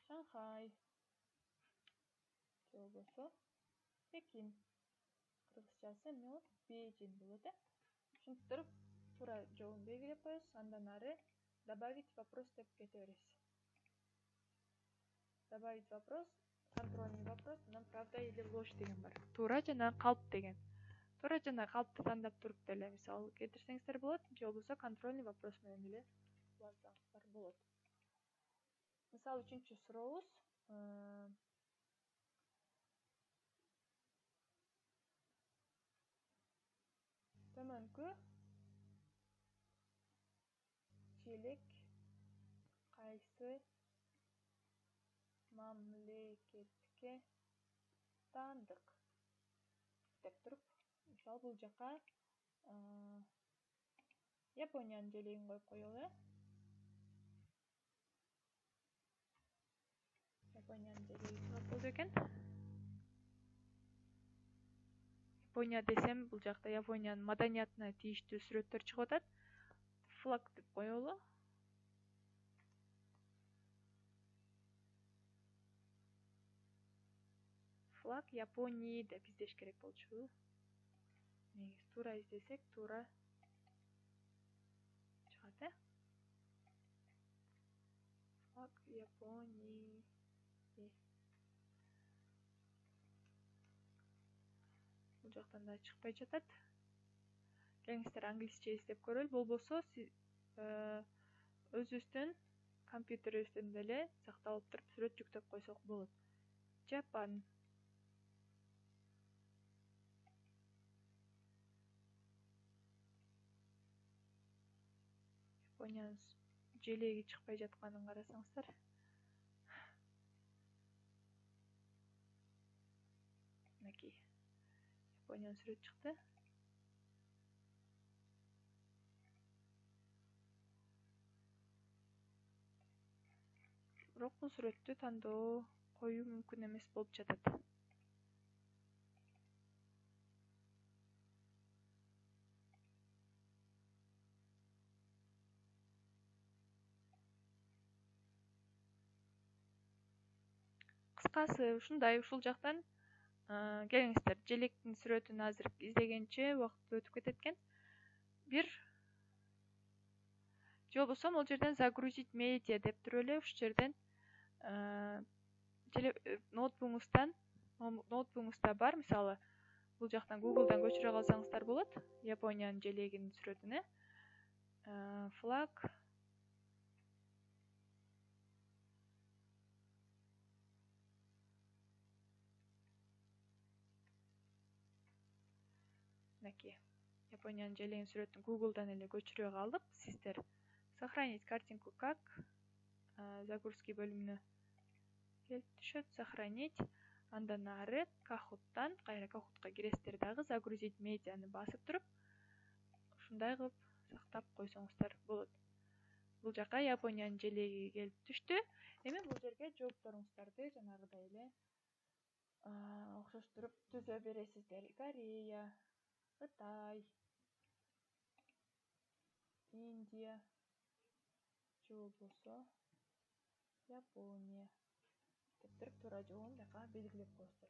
Шанхай, же болбосо Пекин. Кыргызчасы эмне болот? Бейжин болот, Ушинтип туура жообун белгилеп коесуз, андан ары добавить вопрос деп кете бересиз. Добавить вопрос, контрольный вопрос, анан правда или ложь деген бар. Туура жана калп деген. Туура жана калпты тандап туруп деле мисал кетирсеңиздер болот, же болбосо контрольный вопрос менен деле улантсаңыздар болот. Мисалы 3-чү сурообуз төмөнкү челек кайсы мамлекетке таандык деп туруп, мисалы бул жака Япониянын желегин коюп коелу. Япониянын желеги чыгат болду экен. Япония десем, бул жакта Япониянын маданиятына тийиштүү сүрөттөр чыгып атат. Флаг деп коелу. Флаг Японии деп издеш керек болчу. Негиз туура издесек, туура чыгат, Флаг Японии. Бул жактан да чыкпай жатат. Келиңиздер англисче издеп көрөлү. Болбосо өзүбүздүн компьютерибизден деле сакталып туруп сүрөт жүктөп койсок болот. Жапан. Япониянын желеги чыкпай жатканын карасаңыздар. Мынакей Япониянын сүрөтү чыкты. Бирок бул сүрөттү тандоо коюу мүмкүн эмес болуп жатат. Кыскасы ушундай, ушул жактан келиңиздер, желектин сүрөтүн азыр издегенче убакыт өтүп кетет экен. Бир же болбосо могул жерден загрузить медиа деп туруп эле ушул жерден ноутбугуңузда бар, мисалы бул жактан Google'дан көчүрө калсаңыздар болот. Япониянын желегинин сүрөтүнө флаг мынакей Япониянын желегинин сүрөтүн Google'дан эле көчүрө алып, сиздер сохранить картинку как загрузки бөлүмүнө келип түшөт, сохранить. Андан ары Kahoot'тан кайра Kahoot'ка киресиздер дагы загрузить медианы басып туруп, ушундай кылып сактап койсоңуздар болот. Бул жака Япониянын желеги келип түштү. Эми бул жерге жоопторуңуздарды жанагыдай эле окшоштуруп түзө бересиздер. Корея, Кытай, Индия, же болбосо Япония деп туруп туура жолун жака белгилеп коесуздар.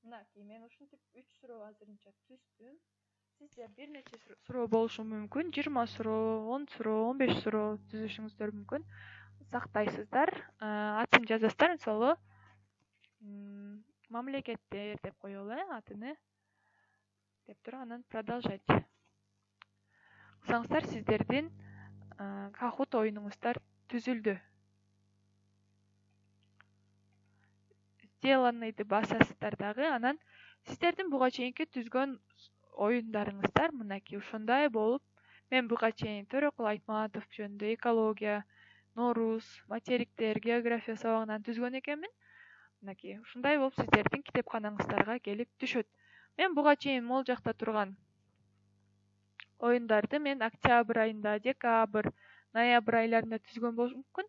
Мынакей мен ушинтип 3 суроо азырынча түздүм. Сизде бир нече суроо болушу мүмкүн. 20 суроо, 10 суроо, 15 суроо түзүшүңүздөр мүмкүн. Сактайсыздар, атын жазасыздар, мисалы мамлекеттер деп коелу, атыны деп туруп анан продолжать кылсаңыздар сиздердин Kahoot оюнуңуздар түзүлдү. Сделанныйды басасыздар дагы, анан сиздердин буга чейинки түзгөн оюндарыңыздар мынакей ушундай болуп, мен буга чейин Төрөкул Айтматов жөнүндө экология, Нооруз, материктер, география сабагынан түзгөн экенмин. Мынакей ушундай болуп сиздердин китепканаңыздарга келип түшөт. Мен буга чейин могул жакта турган оюндарды мен октябрь айында, декабрь, ноябрь айларында түзгөн болушум мүмкүн.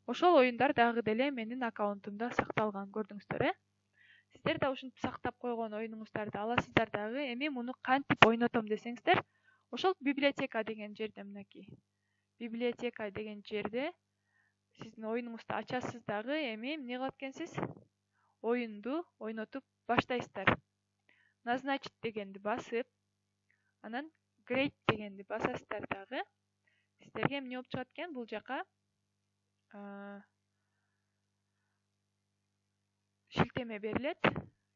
Ошол оюндар дагы деле менин аккаунтумда сакталган, көрдүңүздөр, Сиздер да ушинтип сактап койгон оюнуңуздарды аласыздар дагы. Эми муну кантип ойнотом десеңиздер, ошол библиотека деген жерде мынакей. Библиотека деген жерде сиздин оюнуңузду ачасыз дагы. Эми эмне кылат экенсиз? Оюнду ойнотуп баштайсыздар. Назначить дегенди басып, анан Create дегенди басасыздар дагы. Сиздерге эмне болуп чыгат экен? Бул жака шилтеме берилет,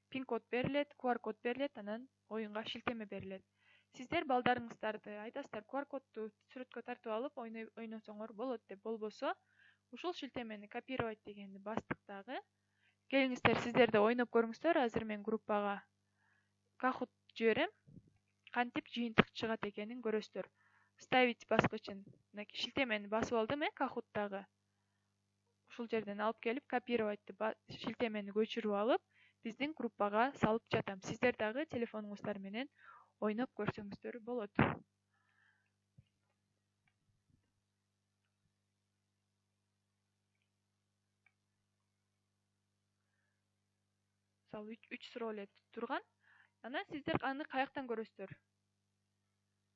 пин-код берилет, QR-код берилет, анан оюнга шилтеме берилет. Сиздер балдарыңыздарды айтасыздар, QR-кодду сүрөткө тартып алып ойносоңор болот деп. Болбосо, ушул шилтемени копировать дегенди бастык дагы. Келиңиздер, сиздер да ойноп көрүңүздөр. Азыр мен группага Kahoot жиберем. Кантип жыйынтык чыгат экенин көрөсүздөр. Ставить баскычын мынакей шилтемени басып алдым, Kahoot'тагы. Ушул жерден алып келип, копировать шилтемени көчүрүп алып, биздин группага салып жатам. Сиздер дагы телефонуңуздар менен ойноп көрсөңүздөр болот. Мисалы 3 суроо эле турган. Анан сиздер аны каяктан көрөсүздөр?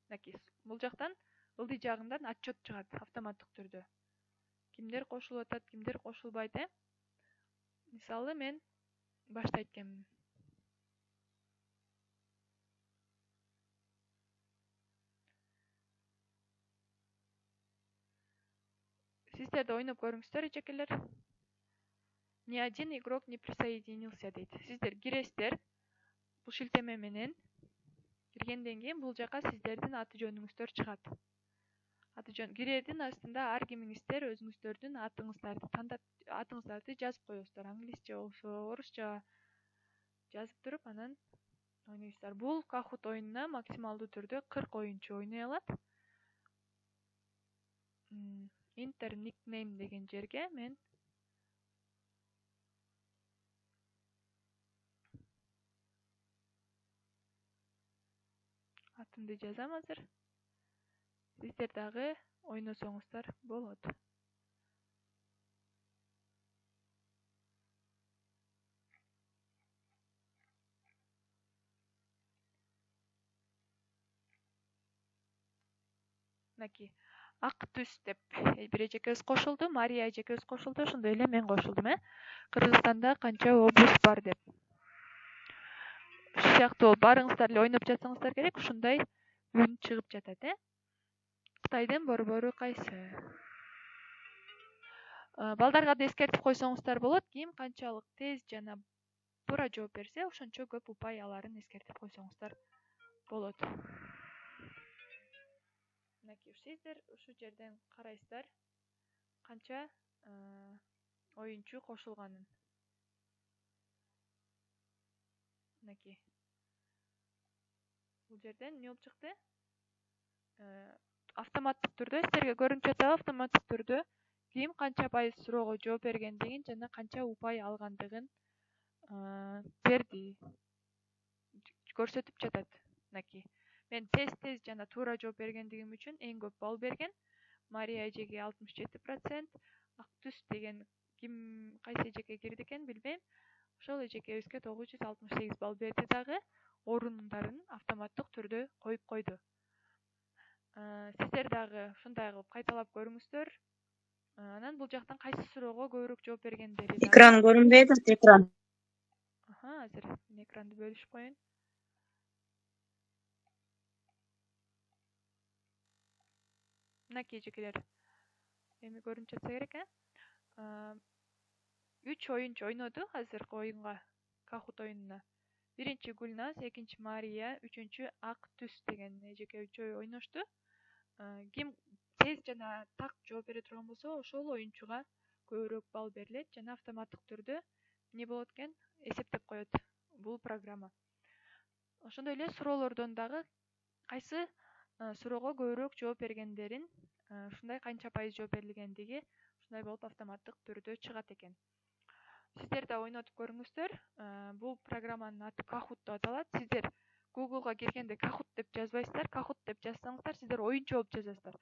Мынакей, бул жактан ылдый жагынан отчет чыгат автоматтык түрдө. Кимдер кошулуп атат, кимдер кошулбайт, Мисалы мен баштайт экенмин. Сиздер да ойноп көрүңүздөр, эчекелер. Ни один игрок не присоединился дейт. Сиздер киресиздер, бул шилтеме менен киргенден кийин бул жака сиздердин аты жөнүңүздөр чыгат. Аты жөн кирердин астында ар кимиңиздер өзүңүздөрдүн атыңыздарды тандап, атыңыздарды жазып коесуздар. Англисче болсо, орусча жазып туруп, анан ойнойсуздар. Бул Kahoot оюнуна максималдуу түрдө 40 оюнчу ойной алат. Enter nickname деген жерге мен атымды жазам азыр. Сиздер дагы ойносоңуздар болот. Мынакей ак түс деп бир эжекебиз кошулду, Мария эжекебиз кошулду, ошондой эле мен кошулдум. Кыргызстанда канча область бар деп. Ушул сыяктуу баарыңыздар эле ойноп жатсаңыздар керек, ушундай үн чыгып жатат. Кытайдын борбору кайсы? Балдарга да эскертип койсоңуздар болот. Ким канчалык тез жана туура жооп берсе, ошончо көп упай аларын эскертип койсоңуздар болот. Мынакей сиздер ушул жерден карайсыздар канча оюнчу кошулганын. Мынакей. Бул жерден эмне болуп чыкты? Автоматтык түрдө сиздерге көрүнүп жатабы? Автоматтык түрдө ким канча пайыз суроого жооп бергендигин жана канча упай алгандыгын берди. Көрсөтүп жатат. Мынакей. Мен тез жана туура жооп бергендигим үчүн эң көп балл берген. Мария эжеге 67%, ак түс деген ким кайсы эжеке кирди экен билбейм. Ошол эжекебизге 968 балл берди дагы, орундарын автоматтык түрдө коюп койду. Сиздер дагы ушундай кылып кайталап көрүңүздөр. Анан бул жактан кайсы суроого көбүрөөк жооп бергендери. Экран көрүнбөйт, экран. Азыр мен экранды бөлүшүп коеюн. Мынакей эжекелер. Эми көрүнүп жатса керек, 3 оюнчу ойноду азыркы оюнга, Kahoot оюнуна. Биринчи Гүлназ, экинчи Мария, үчүнчү Ак түс деген эжеке үчөө ойношту. Ким тез жана так жооп бере турган болсо, ошол оюнчуга көбүрөөк балл берилет жана автоматтык түрдө эмне болот экен? Эсептеп коет бул программа. Ошондой эле суроолордон дагы кайсы суроого көбүрөөк жооп бергендерин, ушундай канча пайыз жооп берилгендиги ушундай болуп автоматтык түрдө чыгат экен. Сиздер да ойнотуп көрүңүздөр. Бул программанын аты Kahoot деп аталат. Сиздер Google'га киргенде Kahoot деп жазбайсыздар. Kahoot деп жазсаңыздар, сиздер оюнчу болуп жазасыздар.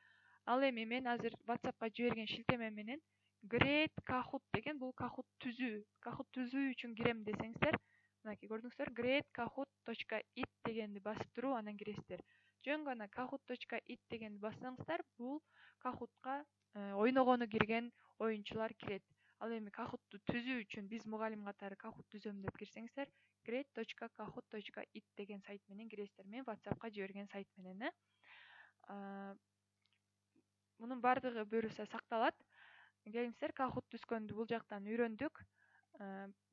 Ал эми мен азыр WhatsAppка жиберген шилтеме менен Great Kahoot деген бул Kahoot түзүү үчүн кирем десеңиздер, мынакей көрдүңүздөр, greatkahoot.it дегенди басып туруп анан киресиздер. Жөн гана kahoot.it дегенди бассаңыздар, бул Kahoot'ка ойногону кирген оюнчулар кирет. Ал эми Kahoot'ту түзүү үчүн биз мугалим катары Kahoot түзөм деп кирсеңиздер, great.kahoot.it деген сайт менен киресиздер. Мен WhatsAppка жиберген сайт менен. Мунун бардыгы буюрса сакталат. Келиңиздер, Kahoot түзгөндү бул жактан үйрөндүк.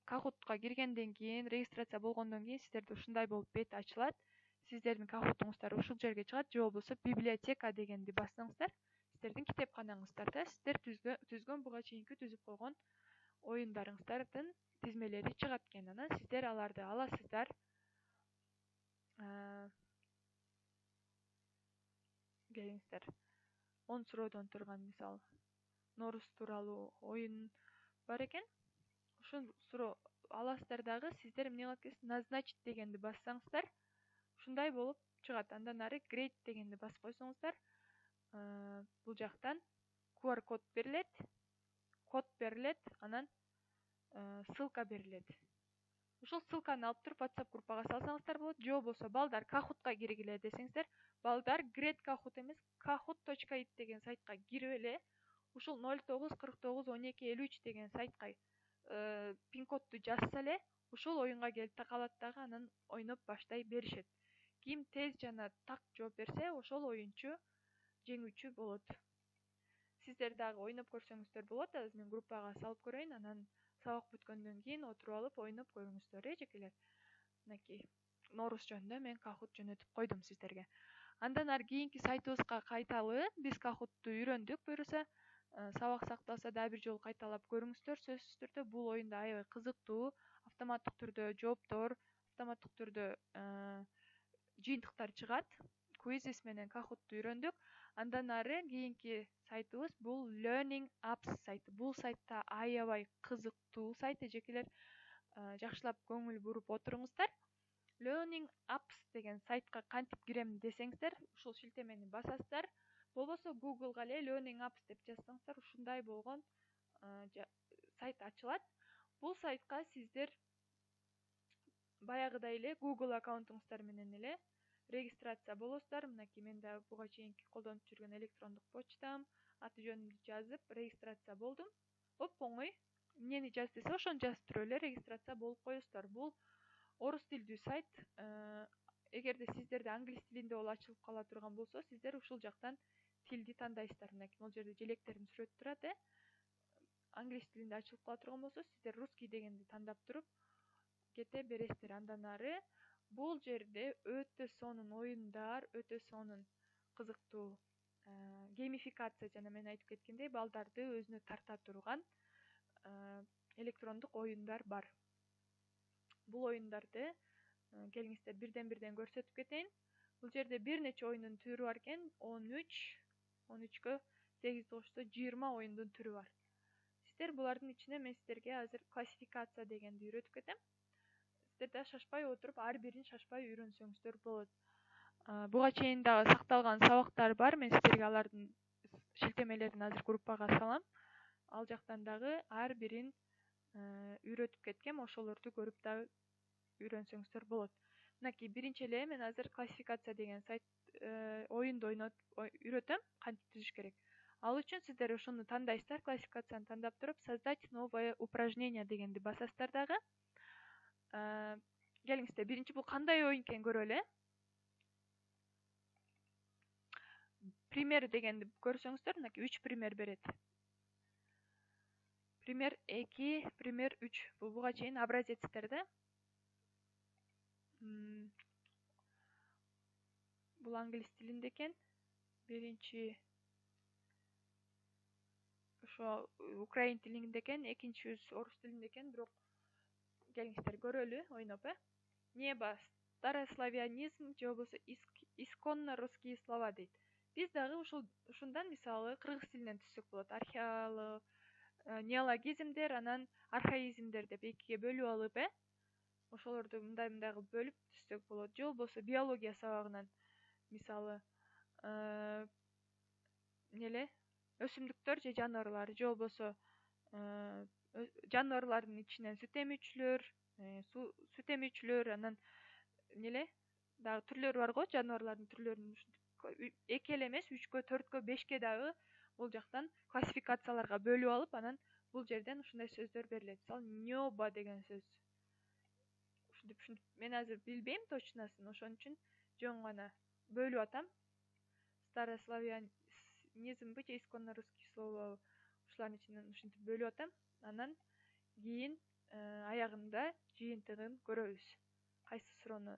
Kahoot'ка киргенден кийин, регистрация болгондон кийин сиздерде ушундай болуп бет ачылат. Сиздердин Kahoot'уңуздар ушул жерге чыгат, же болбосо библиотека дегенди бассаңыздар, сиздердин китепканаңыздарда сиздер түзгөн буга чейинки түзүп койгон оюндарыңыздардын тизмелери чыгат экен. Анан сиздер аларды аласыздар. Келиңиздер. 10 суроодон турган, мисалы, Норус тууралуу оюн бар экен. Ушул суроо аласыздар дагы, сиздер эмне кылат экенсиз? Назначить дегенди бассаңыздар, ушундай болуп чыгат. Андан ары Great дегенди басып койсоңуздар, бул жактан QR код берилет, анан ссылка берилет. Ушул ссылканы алып туруп WhatsApp группага салсаңыздар болот, же болбосо балдар Kahoot'ка киргиле десеңиздер, балдар Great Kahoot эмес, kahoot.it деген сайтка кирип эле, ушул 09491253 деген сайтка пин-кодду жазса эле, ушул оюнга келип такалат дагы, анан ойноп баштай беришет. Ким тез жана так жооп берсе, ошол оюнчу жеңүүчү болот. Сиздер дагы ойноп көрсөңүздөр болот. Азыр мен группага салып көрөйүн, анан сабак бүткөндөн кийин отуруп алып ойноп көрүңүздөр, эжекелер. Мынакей Норус жөнүндө мен Kahoot жөнөтүп койдум сиздерге. Андан ары кийинки сайтыбызга кайталы. Биз Kahoot'ту үйрөндүк, буюрса сабак сакталса да бир жолу кайталап көрүңүздөр. Сөзсүз түрдө бул оюнда аябай кызыктуу, автоматтык түрдө жооптор, автоматтык түрдө жыйынтыктар чыгат. Квизис менен Kahoot'ту үйрөндүк. Андан ары кийинки сайтыбыз бул Learning Apps сайты. Бул сайтта аябай кызыктуу сайт, эжекелер жакшылап көңүл буруп отуруңуздар. Learning Apps деген сайтка кантип кирем десеңиздер, ушул шилтемени басасыздар. Болбосо Google'га эле Learning Apps деп жазсаңыздар, ушундай болгон сайт ачылат. Бул сайтка сиздер баягыдай эле Google аккаунтуңуздар менен эле регистрация болосуздар. Мынакей мен да буга чейинки колдонуп жүргөн электрондук почтам, аты жөнүмдү жазып, регистрация болдум. Оп-оңой. Эмнени жаз десе, ошону жазып туруп эле регистрация болуп коесуздар. Бул орус тилдүү сайт. Эгерде сиздерде англис тилинде ол ачылып кала турган болсо, сиздер ушул жактан тилди тандайсыздар. Мынакей могул жерде желектердин сүрөтү турат, англис тилинде ачылып кала турган болсо, сиздер русский дегенди тандап туруп кете бересиздер. Андан ары бул жерде өтө сонун оюндар, өтө сонун кызыктуу геймификация, жана мен айтып кеткендей, балдарды өзүнө тарта турган электрондук оюндар бар. Бул оюндарды келиңиздер бирден көрсөтүп кетейин. Бул жерде бир нече оюндун түрү бар экен. 13кө 8 кошсо 20 оюндун түрү бар. Сиздер булардын ичине мен сиздерге азыр классификация дегенди үйрөтүп кетем. Сиздер да шашпай отуруп, ар бирин шашпай үйрөнсөңүздөр болот. Буга чейин дагы сакталган сабактар бар. Мен сиздерге алардын шилтемелерин азыр группага салам. Ал жактан дагы ар бирин үйрөтүп кеткем. Ошолорду көрүп дагы үйрөнсөңүздөр болот. Мынакей биринчи эле мен азыр классификация деген сайт оюнду үйрөтөм, кантип түзүш керек. Ал үчүн сиздер ошону тандайсыздар, классификацияны тандап туруп, создать новое упражнение дегенди басасыздар дагы. Келиңиздер, биринчи бул кандай оюн экенин көрөлү. Пример дегенди көрсөңүздөр, мынакей 3 пример берет. Пример 2, пример 3. Бул буга чейин образецтер да. Бул англис тилинде экен. Биринчи ошо украин тилинде экен, экинчиси орус тилинде экен, бирок келиңиздер көрөлү ойноп, Небо, старославянизм же болбосо исконно русские слова дейт. Биз дагы ушундан мисалы кыргыз тилинен түзсөк болот. Археология, неологизмдер, анан архаизмдер деп экиге бөлүп алып, ошолорду мындай кылып бөлүп түзсөк болот. Же болбосо биология сабагынан мисалы өсүмдүктөр же жаныбарлар, же болбосо жаныбарлардын ичинен сүт эмүүчүлөр, анан дагы түрлөрү бар го, жаныбарлардын түрлөрүнүн 2 эле эмес, 3кө, 4кө, 5ке дагы бул жактан классификацияларга бөлүп алып, анан бул жерден ушундай сөздөр берилет. Мисалы, небо деген сөз. Ушинтип мен азыр билбейм точносын, ошон үчүн жөн гана бөлүп атам. Старославянизмбы же исконно русский слова, ушулардын ичинен ушинтип бөлүп атам. Анан кийин аягында жыйынтыгын көрөбүз. Кайсы суроону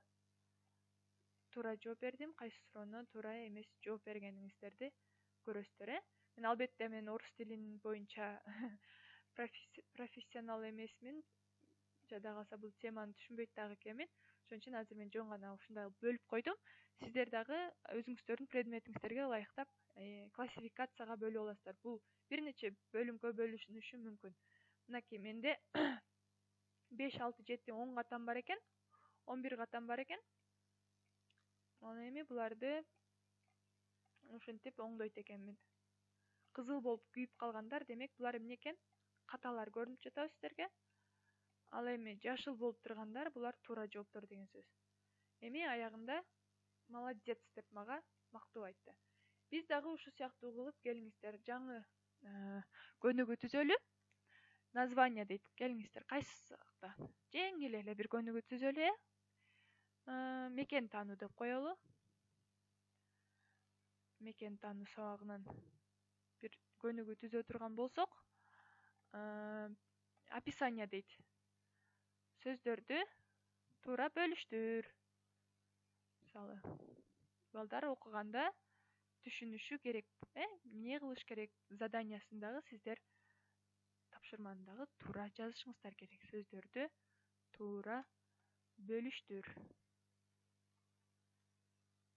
туура жооп бердим, кайсы суроону туура эмес жооп бергениңиздерди көрөсүздөр. Мен албетте орус тилин боюнча профессионал эмесмин. Жада калса бул теманы түшүнбөйт дагы экенмин. Ошон үчүн азыр мен жөн гана ушундай бөлүп койдум. Сиздер дагы өзүңүздөрдүн предметиңиздерге ылайыктап классификацияга бөлүп аласыздар. Бул бир нече бөлүмгө бөлүнүшү мүмкүн. Мынакей менде 5, 6, 7, 10 катам бар экен. 11 катам бар экен. Анан эми буларды ушинтип оңдойт экенмин. Кызыл болуп күйүп калгандар, демек булар эмне экен? Каталар көрүнүп жатабы сиздерге. Ал эми жашыл болуп тургандар, булар туура жооптор деген сөз. Эми аягында молодец деп мага мактоо айтты. Биз дагы ушул сыяктуу кылып, келиңиздер, жаңы көнүгүү түзөлү. Название дейт. Келиңиздер, кайсысыкта? Жеңил эле бир көнүгүү түзөлү, мекен таануу деп коелу. Мекен таануу сабагынан бир көнүгүү түзө турган болсок, описание дейт. Сөздөрдү туура бөлүштүр. Мисалы, балдар окуганда түшүнүшү керек, эмне кылыш керек? Заданиясын дагы сиздер тапшырманы дагы туура жазышыңыздар керек. Сөздөрдү туура бөлүштүр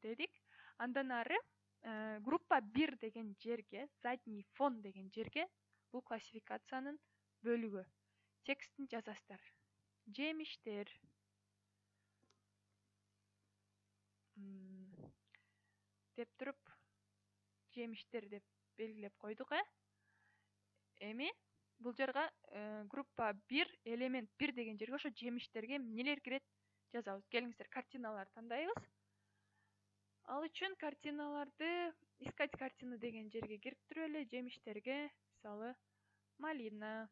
дедик. Андан ары группа 1 деген жерге, задний фон деген жерге бул классификациянын бөлүгү текстин жазасыздар. Жемиштер деп туруп жемиштер деп белгилеп койдук. Эми бул жерге группа 1 элемент 1 деген жерге ошо жемиштерге эмнелер кирет жазабыз. Келиңиздер, картиналар тандайбыз. Ал үчүн картиналарды искать картины деген жерге кириптирип эле жемиштерге, мисалы, малина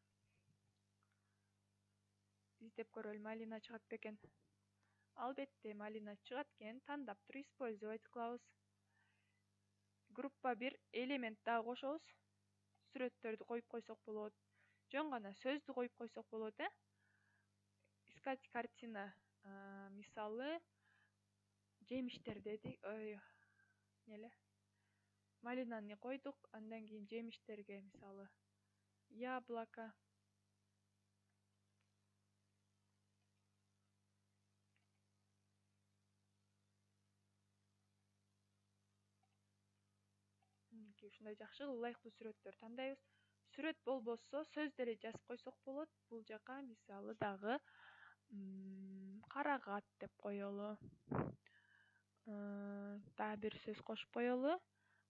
издеп көрөлү, малина чыгат бекен. Албетте малина чыгат экен, тандап туруп использовать кылабыз. Группа 1 элемент дагы кошобуз. Сүрөттөрдү коюп койсок болот. Жөн гана сөздү коюп койсок болот, Искать картина, мисалы, жемиштер дедик. Малинаны койдук, андан кийин жемиштерге, мисалы, яблоко, ушундай жакшы ылайыктуу сүрөттөр тандайбыз. Сүрөт болбосо сөз деле жазып койсок болот. Бул жака мисалы дагы карагат деп коелу. Дагы бир сөз кошуп коелу.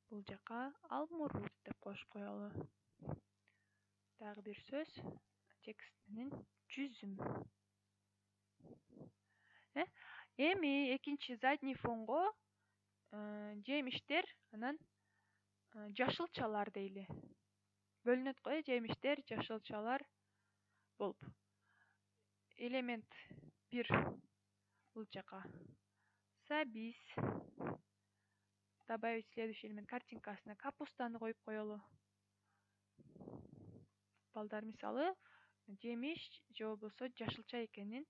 Бул жака алмурут деп кошуп коелу. Дагы бир сөз текст менен жүзүм. Эми экинчи задний фонго жемиштер анан жашылчалар дейли. Бөлүнөт го, жемиштер, жашылчалар болуп. Элемент 1 бул жака сабиз. Добавить следующий элемент картинкасына капустаны коюп коелу. Балдар, мисалы, жемиш же болбосо жашылча экенин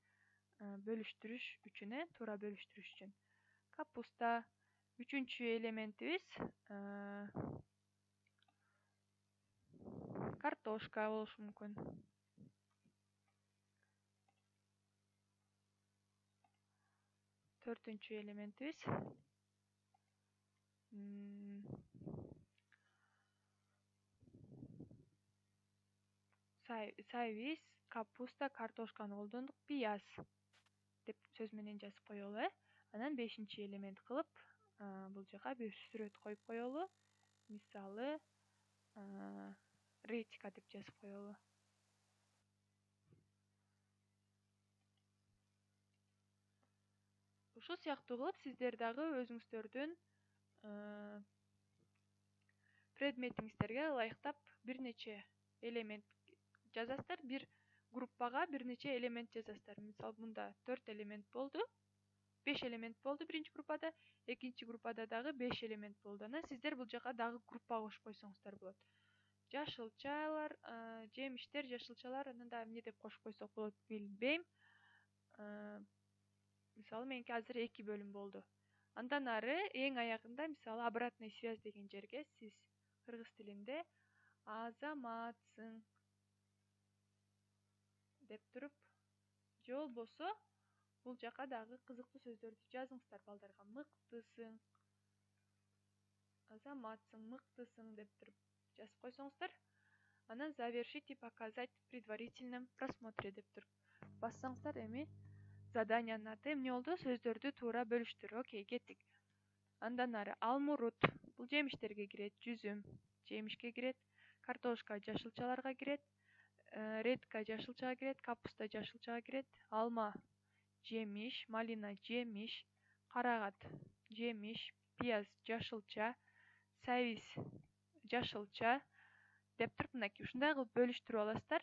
бөлүштүрүш үчүн, туура бөлүштүрүш үчүн. Капуста. Үчүнчү элементибиз картошка болушу мүмкүн. Төртүнчү элементибиз сабиз, капуста, картошканы колдондук, пияз деп сөз менен жазып коелу. Анан 5-чи элемент кылып бул жака бир сүрөт коюп коелу. Мисалы, редька деп жазып коелу. Ушул сыяктуу кылып сиздер дагы өзүңүздөрдүн предметиңиздерге ылайыктап бир нече элемент жазасыздар. Бир группага бир нече элемент жазасыздар. Мисалы, мында 4 элемент болду. 5 элемент болду биринчи группада, экинчи группада дагы 5 элемент болду. Анан сиздер бул жака дагы группа кошуп койсоңуздар болот. Жашылчалар, жемиштер, жашылчалар, анан дагы эмне деп кошуп койсок болот билбейм. Мисалы, меники азыр 2 бөлүм болду. Андан ары эң аягында, мисалы, обратная связь деген жерге сиз кыргыз тилинде азаматсың деп туруп, же болбосо бул жака дагы кызыктуу сөздөрдү жазыңыздар балдарга. Мыктысың, азаматсың, мыктысың деп туруп жазып койсоңуздар. Анан завершить и показать в предварительном просмотре деп туруп бассаңыздар. Эми заданиянын аты эмне болду? Сөздөрдү туура бөлүштүр. Окей, кеттик. Андан ары алмурут бул жемиштерге кирет, жүзүм жемишке кирет, картошка жашылчаларга кирет, редька жашылчага кирет, капуста жашылчага кирет, алма жемиш, малина жемиш, карагат жемиш, пияз жашылча, сабиз жашылча деп туруп мынакей ушундай кылып бөлүштүрүп аласыздар.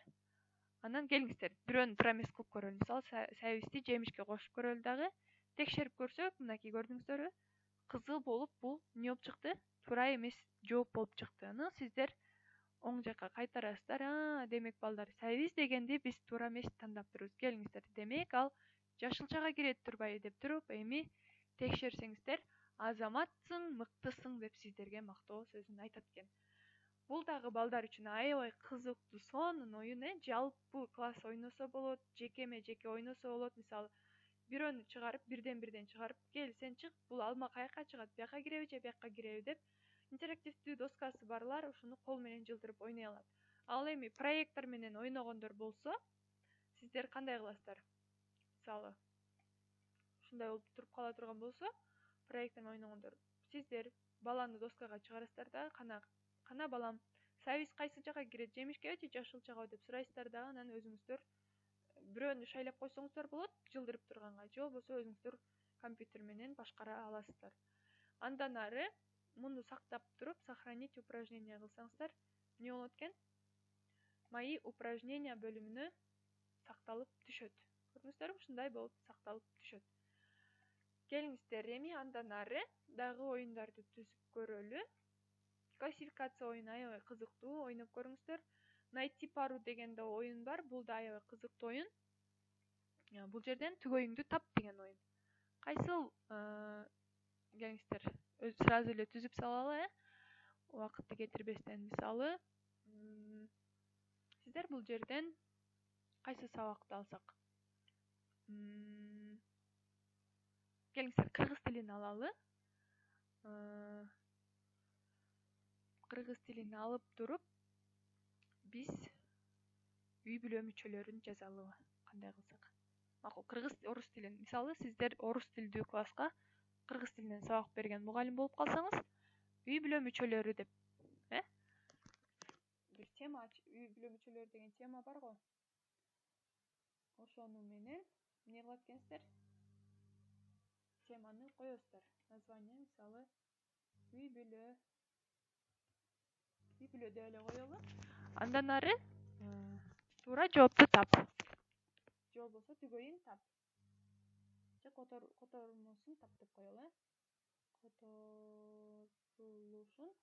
Анан келиңиздер, бирөөнү туура эмес кылып көрөлү. Мисалы, сабизди жемишке кошуп көрөлү дагы. Текшерип көрсөк, мынакей көрдүңүздөрбү? Кызыл болуп бул эмне болуп чыкты? Туура эмес жооп болуп чыкты. Аны сиздер оң жакка кайтарасыздар. Демек балдар, сабиз дегенди биз туура эмес тандап турбуз. Келиңиздер, демек ал жашылчага кирет турбайбы деп туруп, эми текшерсеңиздер, азаматсың, мыктысың деп сиздерге мактоо сөзүн айтат экен. Бул дагы балдар үчүн аябай кызыктуу сонун оюн, жалпы класс ойносо болот, жекеме жеке ойносо болот. Мисалы, бирөөнү чыгарып, бирден чыгарып, кел сен чык, бул алма каяка чыгат, бияка киреби же бияка киреби деп интерактивдүү доскасы барлар ушуну кол менен жылдырып ойной алат. Ал эми проектор менен ойногондор болсо, сиздер кандай кыласыздар? Мисалы, ушундай болуп туруп кала турган болсо, проектор менен ойногондор, сиздер баланы доскага чыгарасыздар да, кана балам, сабиз кайсы жака кирет, жемишкеби же жашылчагабы деп сурайсыздар дагы, анан өзүңүздөр бирөөнү шайлап койсоңуздар болот, жылдырып турганга, же болбосо өзүңүздөр компьютер менен башкара аласыздар. Андан ары муну сактап туруп, сохранить упражнение кылсаңыздар, эмне болот экен? Мои упражнения бөлүмүнө сакталып түшөт. Көрдүңүздөрбү? Ушундай болуп сакталып түшөт. Келиңиздер эми андан ары дагы оюндарды түзүп көрөлү. Классификация оюну аябай кызыктуу, ойноп көрүңүздөр. Найти пару деген да оюн бар, бул да аябай кызыктуу оюн. Бул жерден түгөйүңдү тап деген оюн. Кайсыл келиңиздер, сразу эле түзүп салалы, убакытты кетирбестен. Мисалы, сиздер бул жерден кайсы сабакты алсак? Келиңиздер, кыргыз тилин алалы. Кыргыз тилин алып туруп, биз үй бүлө мүчөлөрүн жазалыбы? Кандай кылсак? Макул, орус тилин. Мисалы, сиздер орус тилдүү класска кыргыз тилинен сабак берген мугалим болуп калсаңыз, үй бүлө мүчөлөрү деп, бир тема, үй бүлө мүчөлөрү деген тема бар го. Ошону менен эмне кылат экенсиздер? Теманы коесуздар. Название, мисалы, үй бүлө деп эле коелу. Андан ары туура жоопту тап. Же болбосо түгөйүн тап. Же которулмусун тап деп коелу.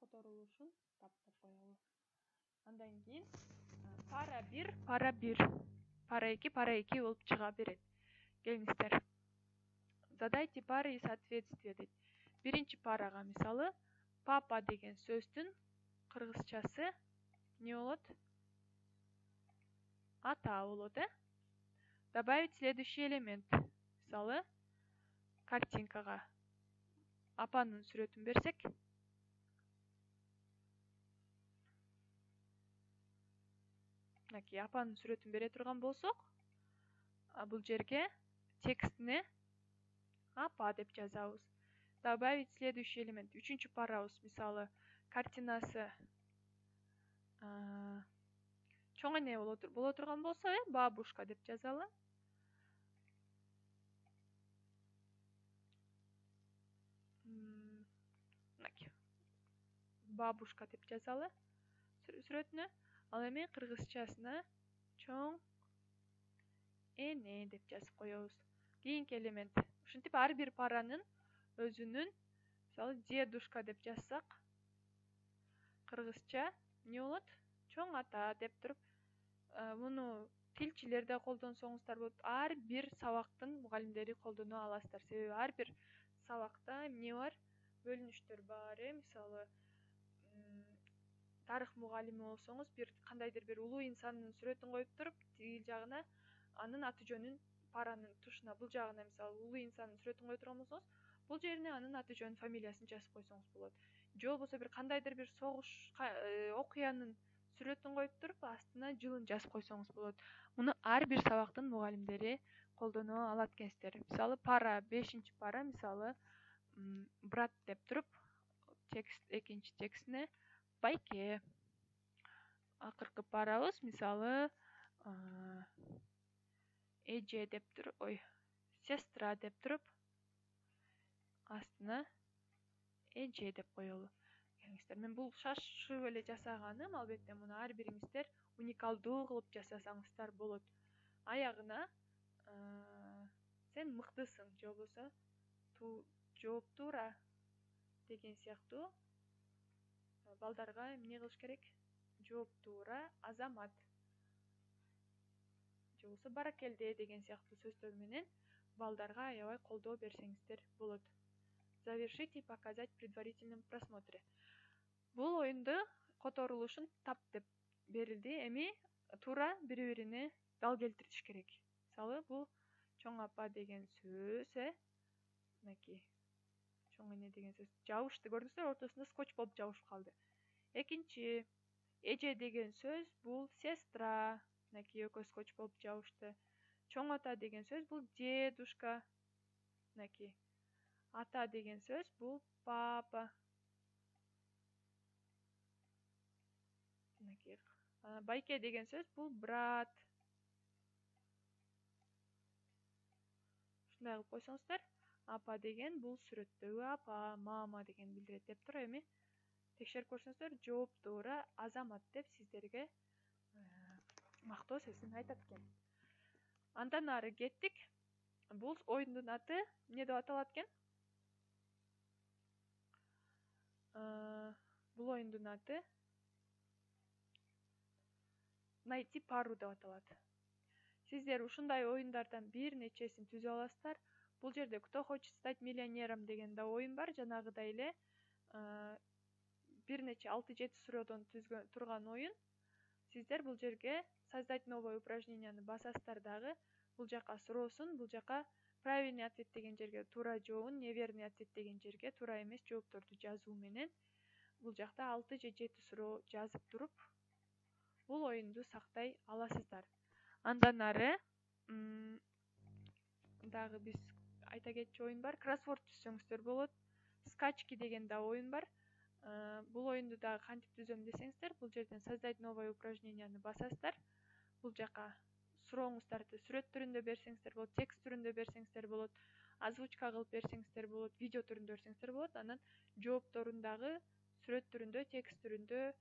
Которулушун тап деп коелу. Андан кийин пара 1, пара 1, пара 2 болуп чыга берет. Келиңиздер. Задайте пары и соответствие дейт. Биринчи парага, мисалы, папа деген сөздүн кыргызчасы эмне болот? Ата болот, Добавить следующий элемент. Мисалы, картинкага апанын сүрөтүн берсек, апанын сүрөтүн бере турган болсок, бул жерге текстине апа деп жазабыз. Добавить следующий элемент. Үчүнчү парабыз, мисалы, картинасы чоң эне боло турган болсо, бабушка деп жазалы. Бабушка деп жазалы сүрөтүнө. Ал эми кыргызчасына чоң эне деп жазып коебуз. Кийинки элемент. Ушинтип ар бир паранын өзүнүн, мисалы, дедушка деп жазсак, кыргызча эмне болот? Чоң ата деп туруп, муну тилчилерде колдонсоңуздар болот. Ар бир сабактын мугалимдери колдоно аласыздар. Себеби ар бир сабакта эмне бар? Бөлүнүштөр бар, мисалы, тарых мугалими болсоңуз, бир кандайдыр бир улуу инсандын сүрөтүн коюп туруп, тиги жагына анын аты жөнүн, паранын тушуна бул жагына, мисалы, улуу инсандын сүрөтүн кое турган болсоңуз, бул жерине анын аты жөнүн, фамилиясын жазып койсоңуз болот. Же болбосо бир кандайдыр бир согуш окуянын сүрөтүн коюп туруп, астына жылын жазып койсоңуз болот. Муну ар бир сабактын мугалимдери колдоно алат экенсиздер. Мисалы, пара, 5-чи пара, мисалы, брат деп туруп, текст, экинчи текстине байке. Акыркы парабыз, мисалы, эже деп туруп, сестра деп туруп, астына эже деп коелу. Мен бул шашып эле жасаганым, албетте муну ар бириңиздер уникалдуу кылып жасасаңыздар болот. Аягына сен мыктысың, же болбосо жооп туура деген сыяктуу балдарга эмне кылыш керек? Жооп туура азамат. Же болбосо баракелде деген сыяктуу сөздөр менен балдарга аябай колдоо берсеңиздер болот. Завершить и показать в предварительном просмотре. Бул оюнду которулушун тап деп берилди. Эми туура бири-бирине дал келтириш керек. Мисалы, бул чоң апа деген сөз, мынакей чоң эне деген сөз жабышты, көрдүңүздөр, ортосунда скотч болуп жабышып калды. Экинчи, эже деген сөз бул сестра, мынакей экөө скотч болуп жабышты. Чоң ата деген сөз бул дедушка, мынакей. Ата деген сөз бул папа, мынакей. Байке деген сөз бул брат. Ушундай кылып койсоңуздар, апа деген бул сүрөттөгү апа, мама деген билдирет деп тур. Эми текшерип көрсөңүздөр, жооп туура Азамат деп сиздерге мактоо сөзүн айтат экен. Андан ары кеттик. Бул оюндун аты эмне деп аталат экен? Бул оюндун аты найти пару деп аталат. Сиздер ушундай оюндардан бир нечесин түзүп аласыздар. Бул жерде кто хочет стать миллионером деген да оюн бар, жанагыдай эле бир нече 6-7 суроодон түзгөн турган оюн. Сиздер бул жерге создать новое упражненияны басасыздар дагы. Бул жака суроосун, бул жака правильный ответ деген жерге туура жообун, неверный ответ деген жерге туура эмес жоопторду жазуу менен бул жакта 6 же 7 суроо жазып туруп бул оюнду сактай аласыздар. Андан ары дагы биз айта кетчү оюн бар. Кроссворд түзсөңүздөр болот. Скачки деген да оюн бар. Бул оюнду дагы кантип түзөм десеңиздер, бул жерден создать новое упражненияны басасыздар. Бул жака сурооңуздарды сүрөт түрүндө берсеңиздер болот, текст түрүндө берсеңиздер болот, озвучка кылып берсеңиздер болот, видео түрүндө берсеңиздер болот. Анан жоопторун дагы сүрөт түрүндө, текст түрүндө,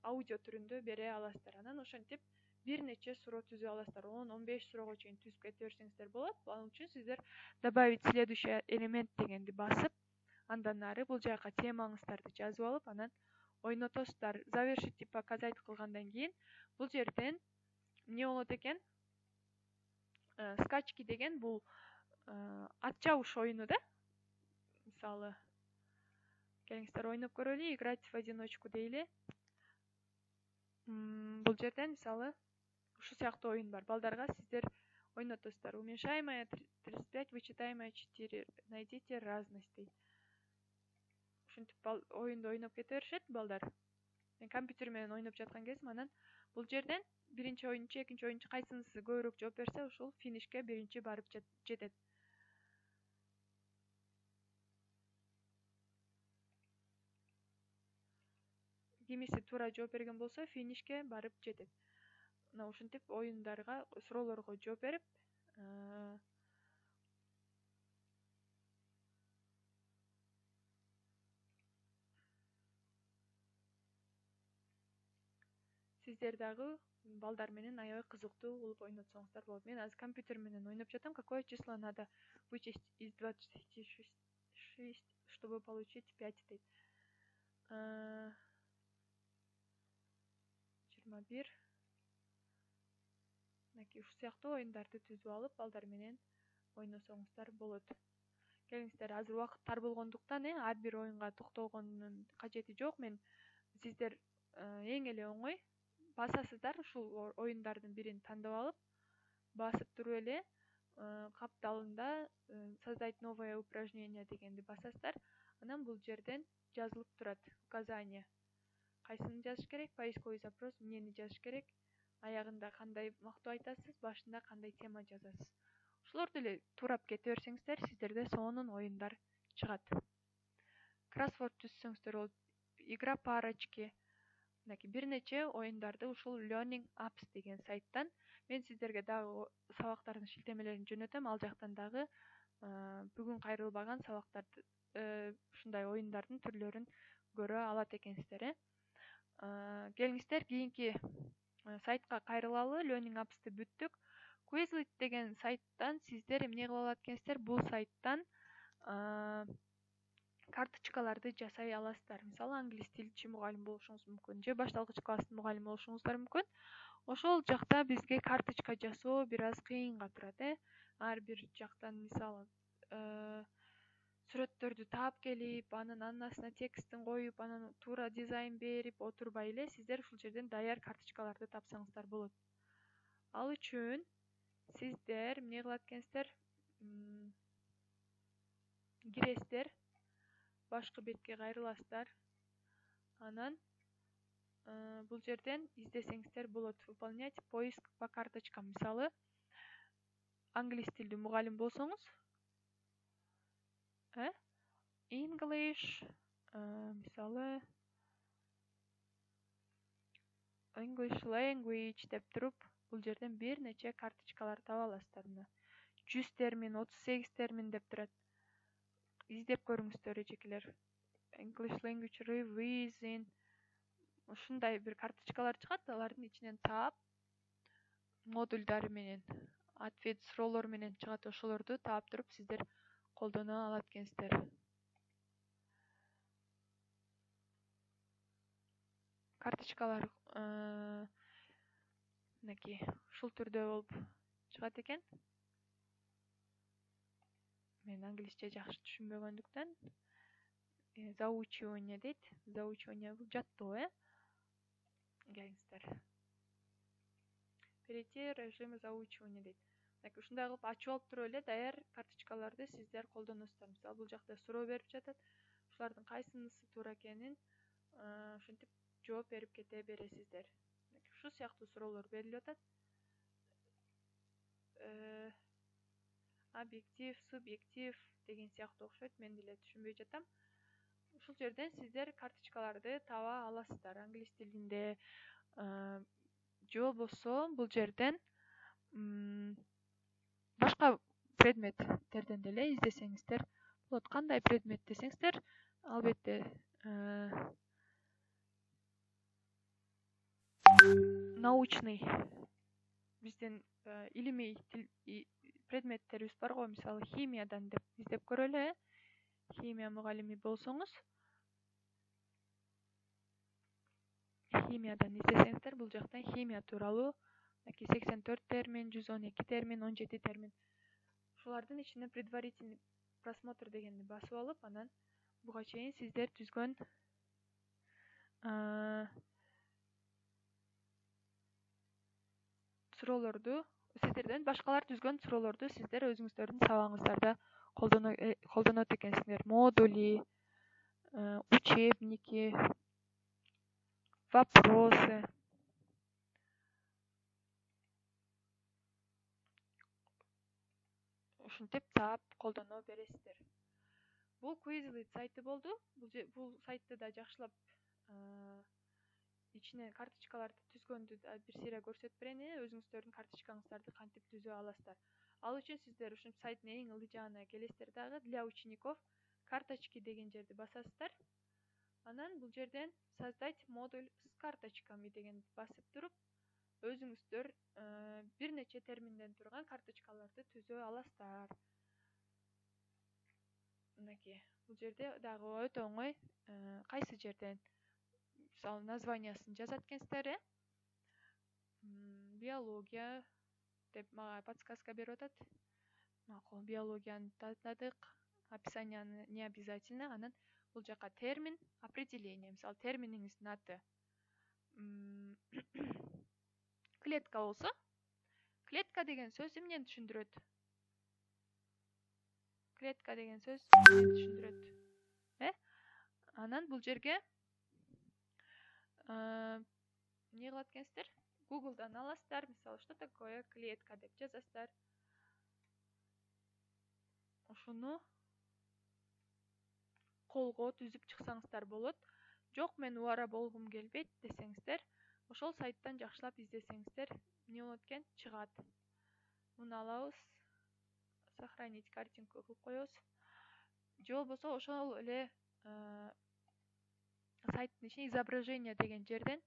аудио түрүндө бере аласыздар. Анан ошентип бир нече суроо түзүп аласыздар. 10-15 суроого чейин түзүп кете берсеңиздер болот. Ал үчүн сиздер добавить следующий элемент дегенди басып, андан ары бул жака темаңыздарды жазып алып, анан ойнотосуздар. Завершить и показать кылгандан кийин бул жерден эмне болот экен? Скачки деген бул ат жабыш оюну да. Мисалы, келиңиздер ойноп көрөлү, играть в одиночку дейли. Бул жерден мисалы ушул сыяктуу оюн бар. Балдарга сиздер ойнотосуздар. Уменьшаемая 35, вычитаемая 4. Найдите разность дейт. Ушинтип оюнду ойноп кете беришет балдар. Мен компьютер менен ойноп жаткан кезим, анан бул жерден биринчи оюнчу, экинчи оюнчу кайсынысы көбүрөөк жооп берсе, ушул финишке биринчи барып жетет. Кимиси туура жооп берген болсо, финишке барып жетет. Мына ушинтип оюндарга, суроолорго жооп берип, сиздер дагы балдар менен аябай кызыктуу кылып ойнотсоңуздар болот. Мен азыр компьютер менен ойноп жатам. Какое число надо вычесть из 26, чтобы получить 5 дейт. 21. Мынакей ушул сыяктуу оюндарды түзүп алып, балдар менен ойносоңуздар болот. Келиңиздер, азыр убакыт тар болгондуктан ар бир оюнга токтогондун кажети жок. Мен сиздер эң эле оңой басасыздар, ушул оюндардын бирин тандап алып, басып туруп эле капталында создать новое упражнение дегенди басасыздар. Анан бул жерден жазылып турат указание. Кайсыны жазыш керек? Поисковый запрос, эмнени жазыш керек? Аягында кандай мактоо айтасыз, башында кандай тема жазасыз. Ушулорду эле туурап кете берсеңиздер, сиздерде сонун оюндар чыгат. Кроссворд түзсөңүздөр болот. Игра парочки. Мынакей бир нече оюндарды ушул Learning Apps деген сайттан мен сиздерге дагы сабактардын шилтемелерин жөнөтөм. Ал жактан дагы бүгүн кайрылбаган сабактарды, ушундай оюндардын түрлөрүн көрө алат экенсиздер. Келиңиздер, кийинки сайтка кайрылалы. Learning Apps'ты бүттүк. Quizlet деген сайттан сиздер эмне кыла алат экенсиздер? Бул сайттан карточкаларды жасай аласыздар. Мисалы, англис тилчи мугалим болушуңуз мүмкүн, же башталгыч класстын мугалими болушуңуздар мүмкүн. Ошол жакта бизге карточка жасоо бир аз кыйынга турат. Ар бир жактан мисалы сүрөттөрдү таап келип, анын астына текстин коюп, анан туура дизайн берип отурбай эле сиздер ушул жерден даяр карточкаларды тапсаңыздар болот. Ал үчүн сиздер эмне кылат экенсиздер? Киресиздер, башкы бетке кайрыласыздар. Анан бул жерден издесеңиздер болот. Выполнять поиск по карточкам. Мисалы, англис тилдүү мугалим болсоңуз, English, мисалы, English language деп туруп, бул жерден бир нече карточкалар таба аласыздар. 100 термин, 38 термин деп турат. Издеп көрүңүздөр эжекелер. English language revision. Ушундай бир карточкалар чыгат, алардын ичинен таап, модулдары менен, ответ суроолор менен чыгат, ошолорду таап туруп сиздер колдоно алат экенсиздер. Карточкалар мынакей ушул түрдө болуп чыгат экен. Мен англисче жакшы түшүнбөгөндүктөн заучивание дейт. Заучивание бул жаттоо, Келиңиздер. Перейти режим заучивания дейт. Ушундай кылып ачып алып туруп эле даяр карточкаларды сиздер колдоносуздар. Мисалы, бул жакта суроо берип жатат. Ушулардын кайсынысы туура экенин ошентип жооп берип кете бересиздер. Ушул сыяктуу суроолор берилип атат. Объектив, субъектив деген сыяктуу окшойт. Мен деле түшүнбөй жатам. Ушул жерден сиздер карточкаларды таба аласыздар. Англис тилинде же болбосо бул жерден башка предметтерден деле издесеңиздер болот. Кандай предмет десеңиздер, албетте научный, биздин илимий предметтерибиз бар го. Мисалы, химиядан деп издеп көрөлү. Химия мугалими болсоңуз, химиядан издесеңиздер, бул жактан химия тууралуу 84 термин, 112 термин, 17 термин. Ушулардын ичинен предварительный просмотр дегенди басып алып, анан буга чейин сиздер түзгөн суроолорду, сиздерден башкалар түзгөн суроолорду сиздер өзүңүздөрдүн сабагыңыздарда колдонот экенсиңер. Модули, учебники, вопросы. Ушинтип таап колдоно бересиздер. Бул Quizlet сайты болду. Бул сайтты да жакшылап ичинен карточкаларды түзгөндү бир сыйра көрсөтүп берейин. Өзүңүздөрдүн карточкаңыздарды кантип түзө аласыздар. Ал үчүн сиздер ушул сайттын эң ылдый жагына келесиздер дагы, для учеников карточки деген жерди басасыздар. Анан бул жерден создать модуль с карточками дегенди басып туруп, өзүңүздөр бир нече терминден турган карточкаларды түзө аласыздар. Мынакей, бул жерде дагы өтө оңой. Кайсы жерден, мисалы, названиясын жазат экенсиздер, биология деп мага подсказка берип атат. Макул, биологияны татадык. Описанияны не обязательно. Анан бул жака термин, определение. Мисалы, терминиңиздин аты клетка болсо, клетка деген сөз эмнени түшүндүрөт? Клетка деген сөз эмнени түшүндүрөт? Анан бул жерге эмне кылат экенсиздер? Google'дан аласыздар. Мисалы, что такое клетка деп жазасыздар. Ошону колго түзүп чыксаңыздар болот. Жок, мен убара болгум келбейт десеңиздер, ошол сайттан жакшылап издесеңиздер, эмне болот экен? Чыгат. Муну алабыз. Сохранить картинку кылып коебуз. Же болбосо ошол эле сайттын ичине изображение деген жерден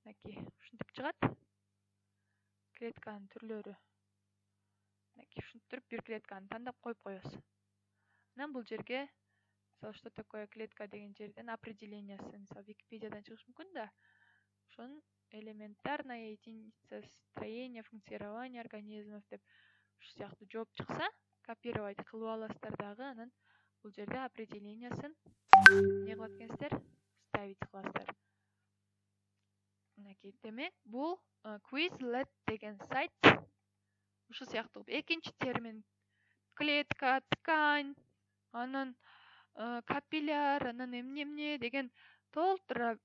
мынакей ушинтип чыгат. Клетканын түрлөрү. Мынакей ушинтип бир клетканы тандап коюп коебуз. Анан бул жерге, мисалы, что такое клетка деген жерден определениясы, мисалы, Википедиядан чыгыш мүмкүн да. Ошон элементарная единица строения, функционирования организмов деп ушу сыяктуу жооп чыкса, копировать кылып аласыздар дагы. Анан бул жерде определениясын эмне кылат экенсиздер? Ставить кыласыздар. Мынакей, демек, бул Quizlet деген сайт ушул сыяктуу. Экинчи термин клетка, ткань, анан капилляр, анан эмне деген толтура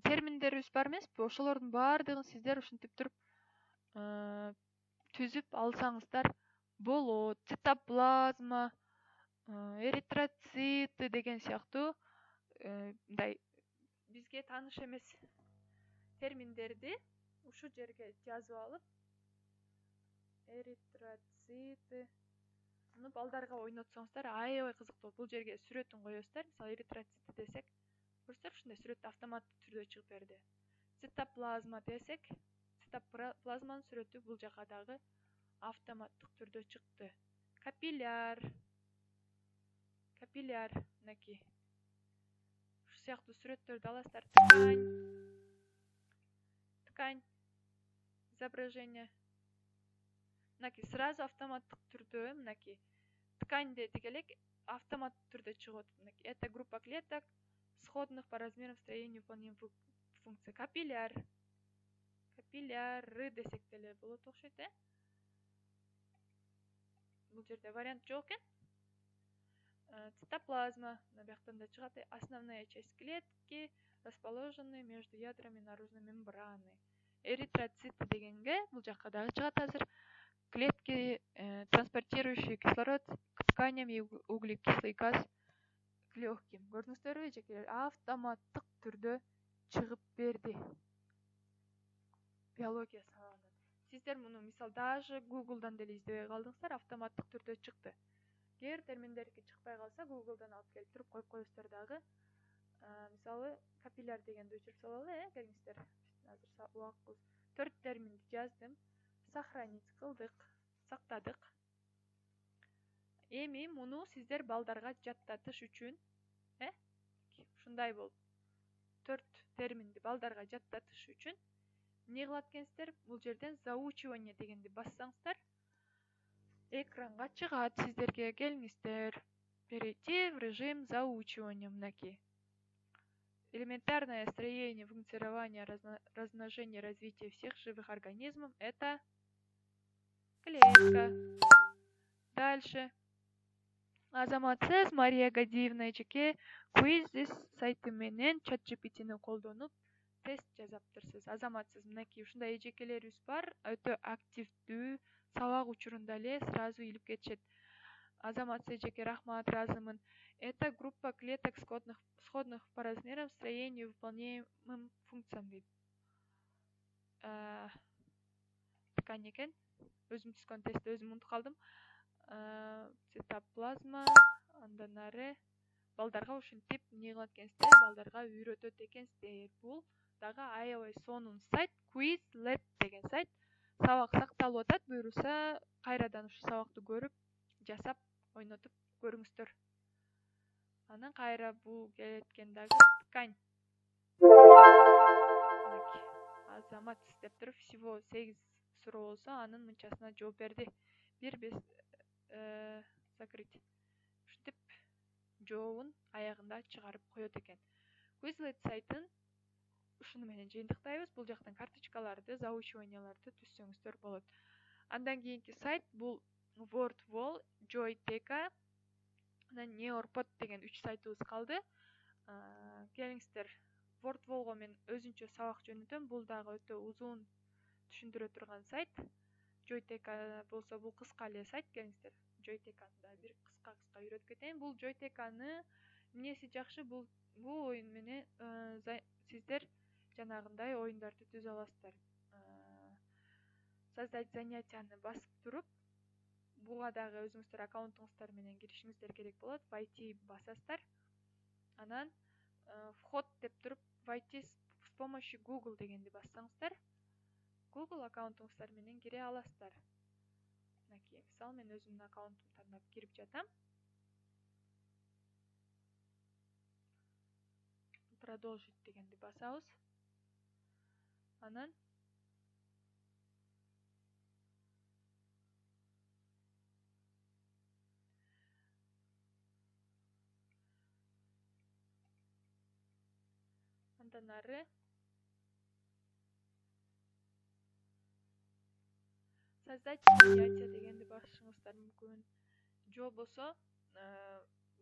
терминдерибиз бар эмеспи? Ошолордун баардыгын сиздер ушинтип туруп түзүп алсаңыздар болот. Цитоплазма, эритроцит деген сыяктуу мындай бизге тааныш эмес терминдерди ушул жерге жазып алып, эритроцит муну балдарга ойнотсоңуздар аябай кызыктуу. Бул жерге сүрөтүн коесуздар. Мисалы эритроцит десек, көрсөтөр ушундай сүрөт автоматтуу түрдө чыгып берди. Цитоплазма десек, цитоплазманын сүрөтү бул жака дагы автоматтык түрдө чыкты. Капилляр мынакей ушул сыяктуу сүрөттөрдү аласыздар. Ткань изображение мынакей сразу автоматтык түрдө мынакей ткань дедик элек, автоматтык түрдө чыгып атат. Мынакей это группа клеток сходных по размерам, строению, выполнению функций. Капилляры десек деле болот окшойт, бул жерде вариант жок экен. Цитоплазма мына бияктан да чыгат. Основная часть клетки, расположенные между ядрами наружной мембраны. Эритроциты дегенге бул жака дагы чыгат азыр. Клетки, транспортирующие кислород к тканям и углекислый газ к легким. Көрдүңүздөрбү жекелер? Автоматтык түрдө чыгып берди. Биология сабагынан. Сиздер муну мисалы даже Google'дан деле издебей калдыңыздар, автоматтык түрдө чыкты. Эгер терминдердики чыкпай калса, Google'дан алып келип туруп коюп коесуздар дагы. Мисалы капилляр дегенди өчүрүп салалы, келиңиздер. Азыр убакытыбыз 4 терминди жаздым. Сохранить кылдык, сактадык. Эми муну сиздер балдарга жаттатыш үчүн, ушундай болуп 4 терминди балдарга жаттатыш үчүн эмне кылат экенсиздер? Бул жерден заучивание дегенди бассаңыздар, экранга чыгат сиздерге. Келиңиздер. Перейти в режим заучивания. Мынакей. Элементарное строение, функционирование, размножение, развитие всех живых организмов – это клетка. Дальше. Азаматсыз Мария Гадиевна эчеке Quizzes сайты менен ChatGPT'ни колдонуп тест жазаптырсыз. Азаматсыз мынакей ушундай эжекелерибиз бар, өтө активдүү, сабак учурунда эле сразу илип кетишет. Азаматсыз эжеке, рахмат, ыраазымын. Это группа клеток сходных по размерам, строению, выполняемым функциям дейт. Ткань экен. Өзүм түзгөн тестти өзүм унутуп калдым. Цитоплазма, андан ары балдарга ушинтип эмне кылат экенсиздер, балдарга үйрөтөт экенсиздер. Бул дагы аябай сонун сайт, Quizlet деген сайт. Сабак сакталып атат, буюрса кайрадан ушу сабакты көрүп, жасап, ойнотуп көрүңүздөр. Анан кайра бул келеткен дагы ткань. Азамат деп туруп всего 8 суроо болсо, анын мынчасына жооп берди. Бир без закрыть. Ушинтип жообун аягында чыгарып коет экен. Quizlet сайтын ушуну менен жыйынтыктайбыз. Бул жактан карточкаларды, заучиванияларды түзсөңүздөр болот. Андан кийинки сайт бул WordWall, Joyteka, анан Neorpod деген 3 сайтыбыз калды. Келиңиздер. WordWallго мен өзүнчө сабак жөнөтөм. Бул дагы өтө узун түшүндүрө турган сайт. Joyteka болсо бул кыска эле сайт. Келиңиздер. Joytekаны да бир кыска үйрөтүп кетейин. Бул Joytekаны эмнеси жакшы? Бул оюн менен сиздер жанагындай оюндарды түзө аласыздар. Создать занятияны басып туруп, буга дагы өзүңүздөр аккаунтуңуздар менен киришиңиздер керек болот. Войти басасыздар. Анан вход деп туруп, войти с помощью Google дегенди бассаңыздар, Google аккаунтуңуздар менен кире аласыздар. Мынакей, мисалы мен өзүмдүн аккаунтумду тандап кирип жатам. Продолжить дегенди басабыз. Анан андан ары создать занятие дегенди басышыңыздар мүмкүн. Же болбосо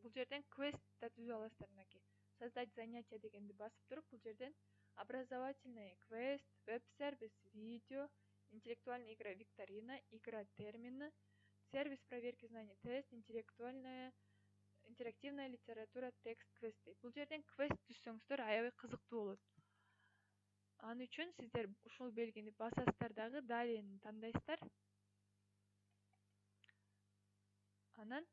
бул жерден квест да түзүп аласыздар. Мынакей создать занятие дегенди басып туруп, бул жерден образовательный квест, веб-сервис, видео, интеллектуальная игра викторина, игра термины, сервис проверки знаний, тест, интерактивная литература, текст, квест дейт. Бул жерден квест түзсөңүздөр аябай кызыктуу болот. Ал үчүн сиздер ушул белгини басасыздар дагы, далени тандайсыздар. Анан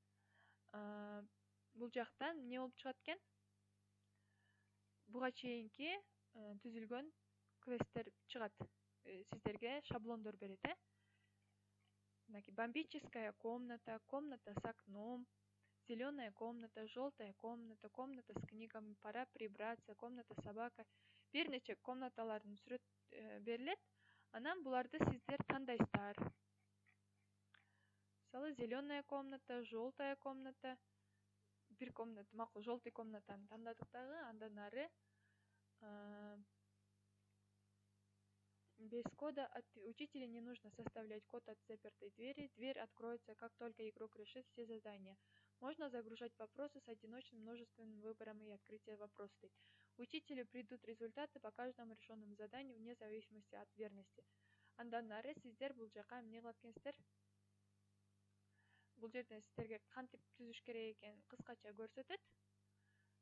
бул жактан эмне болуп чыгат экен? Буга чейинки түзүлгөн квесттер чыгат. Сиздерге шаблондор берет, Мынакей бомбическая комната, комната с окном, зеленая комната, желтая комната, комната с книгами, пора прибраться, комната собака. Бир нече комнаталардын сүрөт берилет. Анан буларды сиздер тандайсыздар. Мисалы, зеленая комната, желтая комната. Бир комната, макул, желтый комнатаны тандадык дагы, андан ары без кода от учителя не нужно составлять код от запертой двери. Дверь откроется, как только игрок решит все задания. Можно загружать вопросы с одиночным множественным выбором и открытие вопросов. Учителю придут результаты по каждому решенному заданию вне зависимости от верности. Андан ары сиздер бул жака эмне кылат экенсиздер? Бул жерден сиздерге кантип түзүш керек экенин кыскача көрсөтөт.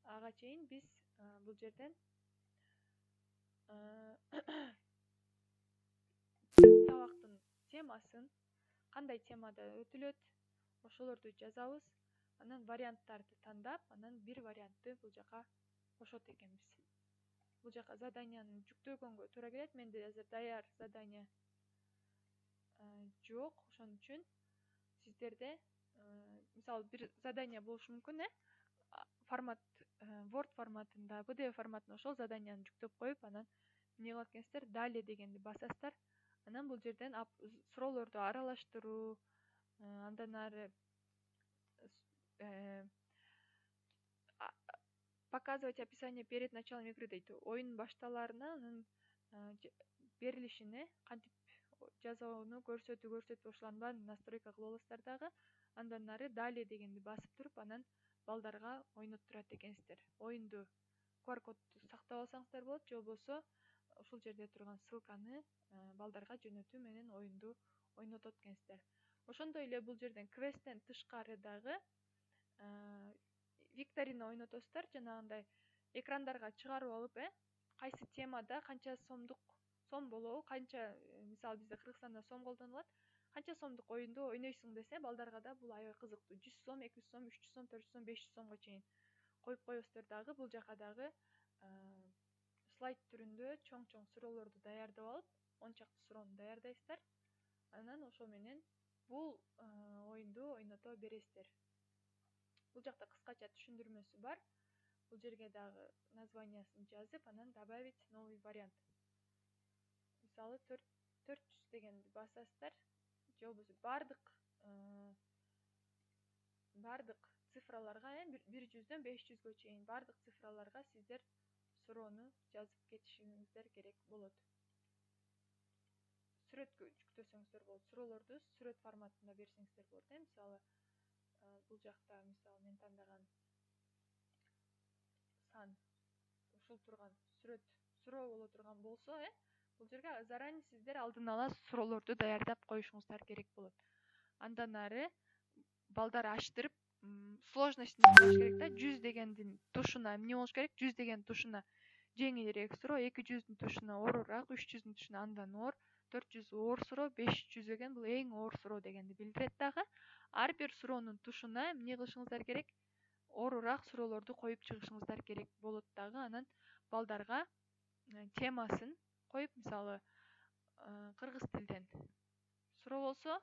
Ага чейин биз бул жерден сабактын темасын, кандай темада өтүлөт, ошолорду жазабыз. Анан варианттарды тандап, анан бир вариантты бул жака кошот экенбиз. Бул жака заданияны жүктөгөнгө туура келет. Менде азыр даяр задания жок. Ошон үчүн сиздерде мисалы бир задания болушу мүмкүн, формат Word форматында, PDF форматында ошол заданияны жүктөп коюп, анан эмне кылат экенсиздер? Далее дегенди басасыздар. Анан бул жерден суроолорду аралаштыруу, андан ары показывать описание перед началом игры дейт. Оюн башталарына берилишине кантип жазууну көрсөтүп ошолардын баарын настройка кылып аласыздар дагы. Андан ары далее дегенди басып туруп, анан балдарга ойноттурат экенсиздер. Оюнду QR-кодду сактап алсаңыздар болот, же болбосо ушул жерде турган ссылканы балдарга жөнөтүү менен оюнду ойнотот экенсиздер. Ошондой эле бул жерден квесттен тышкары дагы викторина ойнотосуздар. Жанагындай экрандарга чыгарып алып, кайсы темада канча сом болобу, канча, мисалы бизде Кыргызстанда сом колдонулат, канча сомдук оюнду ойнойсуң десе, балдарга да бул аябай кызыктуу. 100 сом, 200 сом, 300 сом, 400 сом, 500 сомго чейин коюп коесуздар дагы. Бул жака дагы слайд түрүндө чоң суроолорду даярдап алып, 10 чакты суроону даярдайсыздар. Анан ошол менен бул оюнду ойното бересиздер. Бул жакта кыскача түшүндүрмөсү бар. Бул жерге дагы названиясын жазып, анан добавить новый вариант. Мисалы 400 дегенди басасыздар. Же болбосо бардык цифраларга, 100дөн 500гө чейин бардык цифраларга сиздер суроону жазып кетишиңиздер керек болот. Сүрөткө жүктөсөңүздөр болот. Суроолорду сүрөт форматында берсеңиздер болот. Мисалы, бул жакта мисалы мен тандаган сан ушул турган суроо боло турган болсо, бул жерге заранее сиздер алдын ала суроолорду даярдап коюшуңуздар керек болот. Андан ары балдар аштырып, сложностун алыш керек да. 100 дегендин тушуна эмне болуш керек? 100 деген тушуна жеңилирээк суроо, 200дүн тушуна оорураак, 300дүн тушуна андан оор, 400 оор суроо, 500 деген бул эң оор суроо дегенди билдирет дагы. Ар бир суроонун тушуна эмне кылышыңыздар керек? Оорураак суроолорду коюп чыгышыңыздар керек болот дагы. Анан балдарга темасын коюп, мисалы, кыргыз тилден суроо болсо,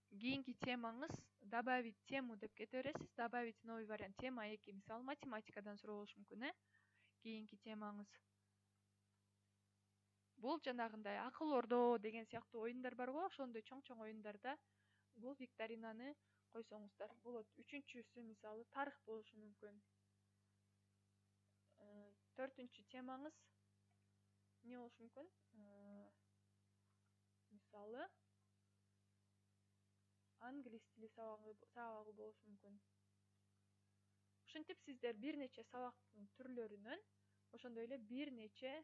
кийинки темаңыз добавить тему деп кете бересиз. Добавить новый вариант. Тема 2, мисалы, математикадан суроо болушу мүмкүн, кийинки темаңыз. Бул жанагындай акыл ордо деген сыяктуу оюндар бар го, ошондой чоң оюндарда бул викторинаны койсоңуздар болот. Үчүнчүсү мисалы тарых болушу мүмкүн. 4-чү темаңыз эмне болушу мүмкүн? Мисалы англис тили сабагы болушу мүмкүн. Ушинтип сиздер бир нече сабактын түрлөрүнөн ошондой эле бир нече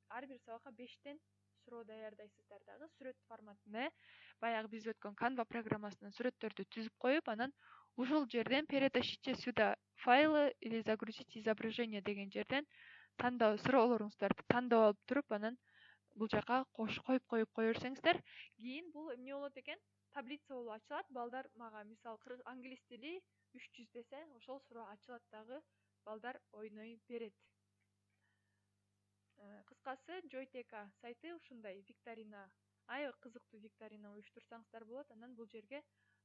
ар бир сабакка 5тен суроо даярдайсыздар дагы сүрөт форматында. Баягы биз өткөн Canva программасынан сүрөттөрдү түзүп коюп, анан ушул жерден перетащите сюда файлы или загрузить изображение деген жерден суроолоруңуздарды тандап алып туруп, анан бул жака коюп кое берсеңиздер, кийин бул эмне болот экен? Таблица болуп ачылат. Балдар мага мисалы англис тили 300 десе, ошол суроо ачылат дагы, балдар ойной берет. Кыскасы, Joyteka сайты ушундай викторина, аябай кызыктуу викторина уюштурсаңыздар болот. Анан бул жерге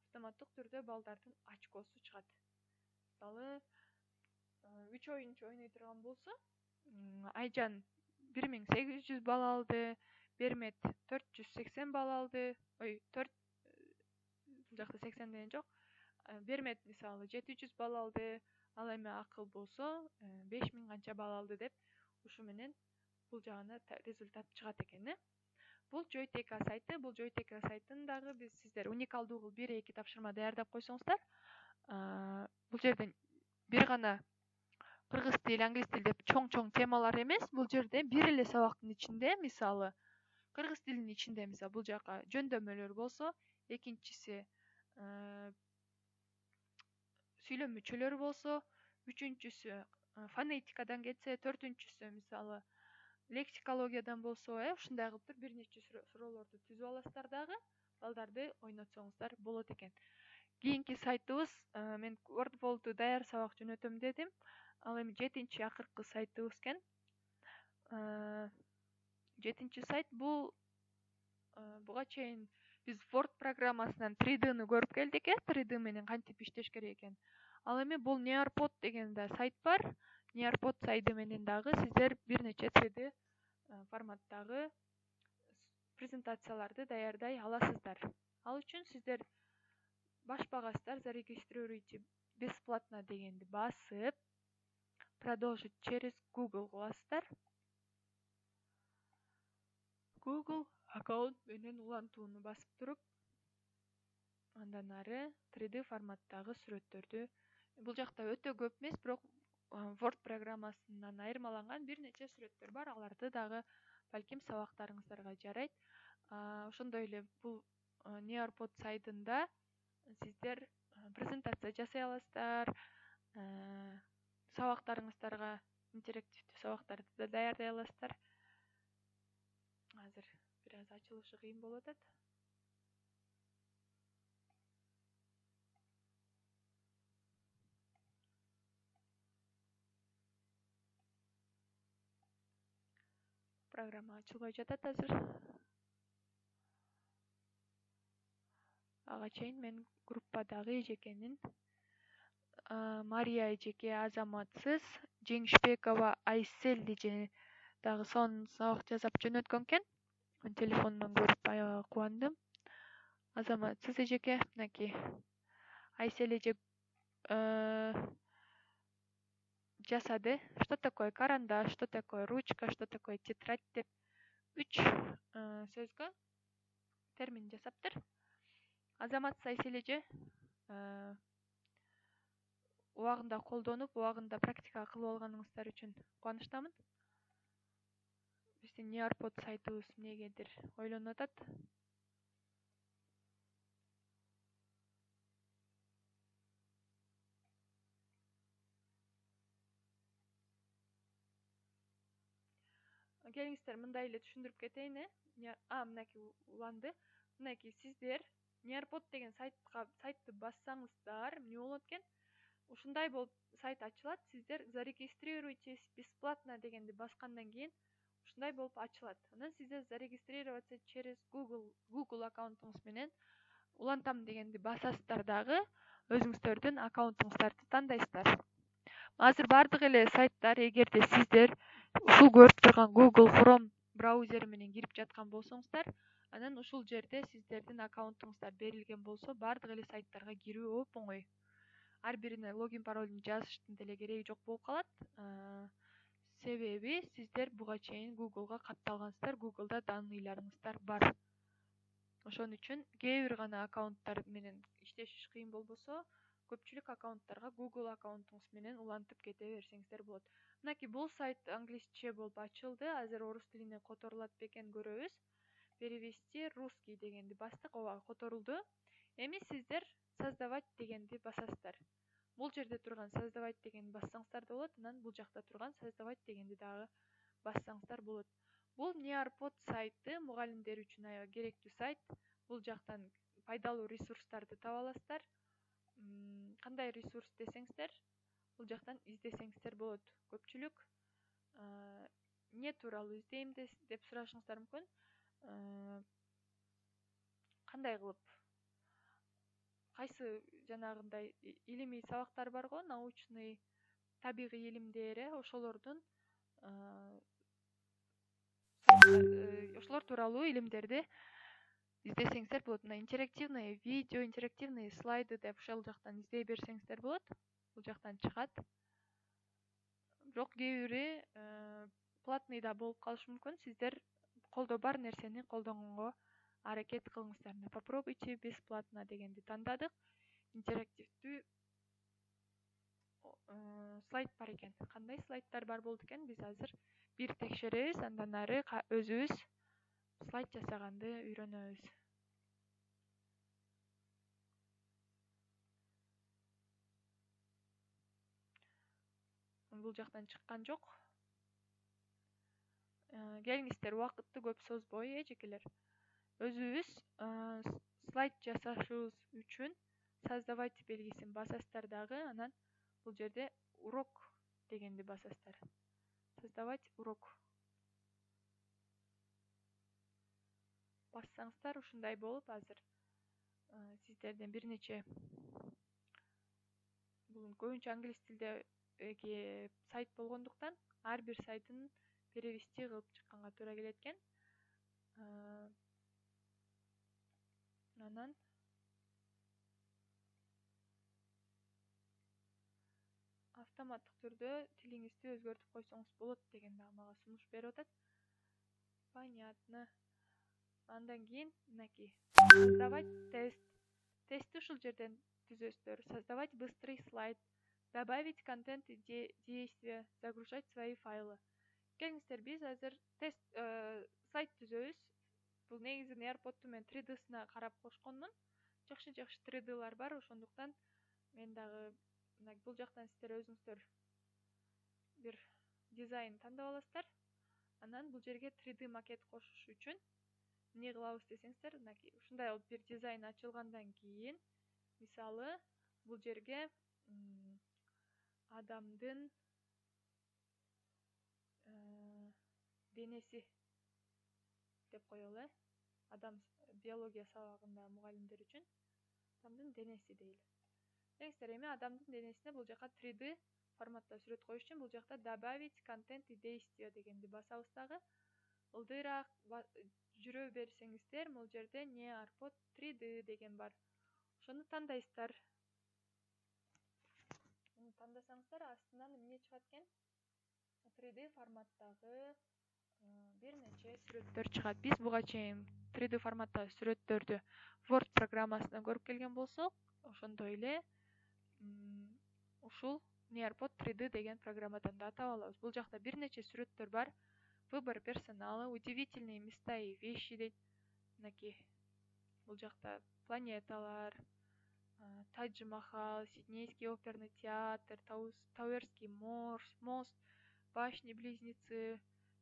автоматтык түрдө балдардын очкосу чыгат. Мисалы, 3 оюнчу ойной турган болсо, Айжан 1800 балл алды, Бермет 480 балл алды. Бул жакта 80 деген жок. Бермет мисалы 700 балл алды, ал эми Акыл болсо 5000 канча балл алды деп, ушу менен бул жагына результат чыгат экен. Бул Joyteka сайты, бул Joyteka сайтын дагы биз сиздер уникалдуу кылып 1-2 тапшырма даярдап койсоңуздар, бул жерден бир гана кыргыз тили, англис тили деп чоң темалар эмес, бул жерде бир эле сабактын ичинде, мисалы кыргыз тилинин ичинде мисалы бул жака жөндөмөлөр болсо, экинчиси сүйлөмөчөлөр болсо, үчүнчүсү фонетикадан кетсе, төртүнчүсү мисалы лексикологиядан болсо, ушундай кылып туруп бир нече суроолорду түзүп аласыздар дагы, балдарды ойнотсоңуздар болот экен. Кийинки сайтыбыз, мен WordWall'ду даяр сабак жөнөтөм дедим. Ал эми 7-чи акыркы сайтыбыз экен. 7-чи сайт бул буга чейин биз Word программасынан 3D'ны көрүп келдик, 3D менен кантип иштеш керек экен. Ал эми бул Nearpod деген да сайт бар. Nearpod сайты менен дагы сиздер бир нече 3D форматтагы презентацияларды даярдай аласыздар. Ал үчүн сиздер баш багасыздар, зарегистрируйте бесплатно дегенди басып, продолжить через Google кыласыздар. Google аккаунт менен улантууну басып туруп, андан ары 3D форматтагы сүрөттөрдү, бул жакта өтө көп эмес, бирок Word программасынан айырмаланган бир нече сүрөттөр бар. Аларды дагы балким сабактарыңыздарга жарайт. Ошондой эле бул Nearpod сайтында сиздер презентация жасай аласыздар, сабактарыңыздарга интерактивдүү сабактарды да даярдай аласыздар. Азыр бир аз ачылышы кыйын болуп атат. Программа ачылбай жатат азыр. Ага чейин мен группадагы эжекенин Мария эжеке Азаматсыз, Жеңишбекова Айсель эже дагы сонун сабак жасап жөнөткөн экен. Мен телефондон көрүп аябай кубандым. Азаматсыз эжеке, мынакей Айсель эже жасады. Что такое карандаш, что такое ручка, что такое тетрадь деп 3 сөзгө термин жасаптыр. Азаматсыз Айсель эже убагында колдонуп, убагында практика кылып алганыңыздар үчүн кубанычтамын. Биздин Nearpod сайтыбыз эмнегедир ойлонуп атат. Келиңиздер мындай эле түшүндүрүп кетейин. Мынакей уланды. Мынакей сиздер Nearpod деген сайтты бассаңыздар, эмне болот экен? Ушундай болуп сайт ачылат. Сиздер зарегистрируйтесь бесплатно дегенди баскандан кийин ушундай болуп ачылат. Анан сиздер зарегистрироваться через Google аккаунтуңуз менен улантам дегенди басасыздар дагы, өзүңүздөрдүн аккаунтуңуздарды тандайсыздар. Азыр бардык эле сайттар, эгерде сиздер ушул көрүп турган Google Chrome браузери менен кирип жаткан болсоңуздар, анан ушул жерде сиздердин аккаунтуңуздар берилген болсо, бардык эле сайттарга кирүү оп-оңой. Ар бирине логин паролун жазыштын деле кереги жок болуп калат. Себеби сиздер буга чейин Google'га катталгансыздар, Google'да данныйларыңыздар бар. Ошон үчүн кээ бир гана аккаунттар менен иштешиш кыйын болбосо, көпчүлүк аккаунттарга Google аккаунтуңуз менен улантып кете берсеңиздер болот. Мынакей бул сайт англисче болуп ачылды. Азыр орус тилине которулат бекен көрөбүз. Перевести русский дегенди бастык, ооба которулду. Эми сиздер создавать дегенди басасыздар. Бул жерде турган создавать дегенди бассаңыздар да болот, анан бул жакта турган создавать дегенди дагы бассаңыздар болот. Бул Nearpod сайты мугалимдер үчүн аябай керектүү сайт. Бул жактан пайдалуу ресурстарды таба аласыздар. Кандай ресурс десеңиздер, бул жактан издесеңиздер болот. Көпчүлүк эмне тууралуу издейм деп сурашыңыздар мүмкүн. Кандай кылып, кайсы жанагындай илимий сабактар барго, научный, табигый илимдер, ошолордун ошолор тууралуу илимдерди издесеңиздер болот. Мына интерактивный видео, интерактивный слайды деп ошол жактан издей берсеңиздер болот. Бул жактан чыгат. Бирок кээ бири платный да болуп калышы мүмкүн. Сиздер колдо бар нерсени колдонгонго аракет кылыңыздар. Попробуйте бесплатно дегенди тандадык. Интерактивдүү слайд бар экен. Кандай слайдтар бар болду экен? Биз азыр бир текшеребиз, андан ары өзүбүз слайд жасаганды үйрөнөбүз. Бул жактан чыккан жок. Келиңиздер, убакытты көп созбой, эжекелер. Өзүбүз слайд жасашыбыз үчүн создавать белгисин басасыздар дагы, анан бул жерде урок дегенди басасыздар. Создавать урок. Бассаңыздар ушундай болуп, азыр сиздерден бир нече, бул көбүнчө англис тилдеги сайт болгондуктан ар бир сайтын перевести кылып чыкканга туура келет экен. Анан автоматтык түрдө тилиңизди өзгөртүп койсоңуз болот деген дагы мага сунуш берип атат. Понятно. Андан кийин мынакей создавать тест. Тестти ушул жерден түзөсүздөр. Создавать быстрый слайд. Добавить контент и действия. Загружать свои файлы. Келиңиздер, биз азыр тест сайт түзөбүз. Бул негизи Nearpod'ту мен 3D'сына карап кошконмун. Жакшы 3D'лар бар, ошондуктан мен дагы бул жактан сиздер өзүңүздөр бир дизайн тандап аласыздар. Анан бул жерге 3D макет кошуш үчүн эмне кылабыз десеңиздер, мынакей ушундай болуп бир дизайн ачылгандан кийин, мисалы, бул жерге адамдын денеси деп коелу, адам биология сабагында мугалимдер үчүн адамдын денеси дейли. Келиңиздер, эми адамдын денесине бул жака 3D форматта сүрөт коюш үчүн бул жакта добавить контент и действия дегенди басабыз дагы. Ылдыйраак жүрө берсеңиздер, бул жерде Nearpod 3D деген бар. Ошону тандайсыздар. Муну тандасаңыздар, астынан эмне чыгат экен? 3D форматтагы бир нече сүрөттөр чыгат. Биз буга чейин 3D форматтагы сүрөттөрдү Word программасынан көрүп келген болсок, ошондой эле ушул Nearpod 3D деген программадан да таба алабыз. Бул жакта бир нече сүрөттөр бар. Выбор персонала, удивительные места и вещи дейт. Мынакей бул жакта планеталар, Тадж-Махал, Сиднейский оперный театр, Тауэрский мост, башни-близнецы,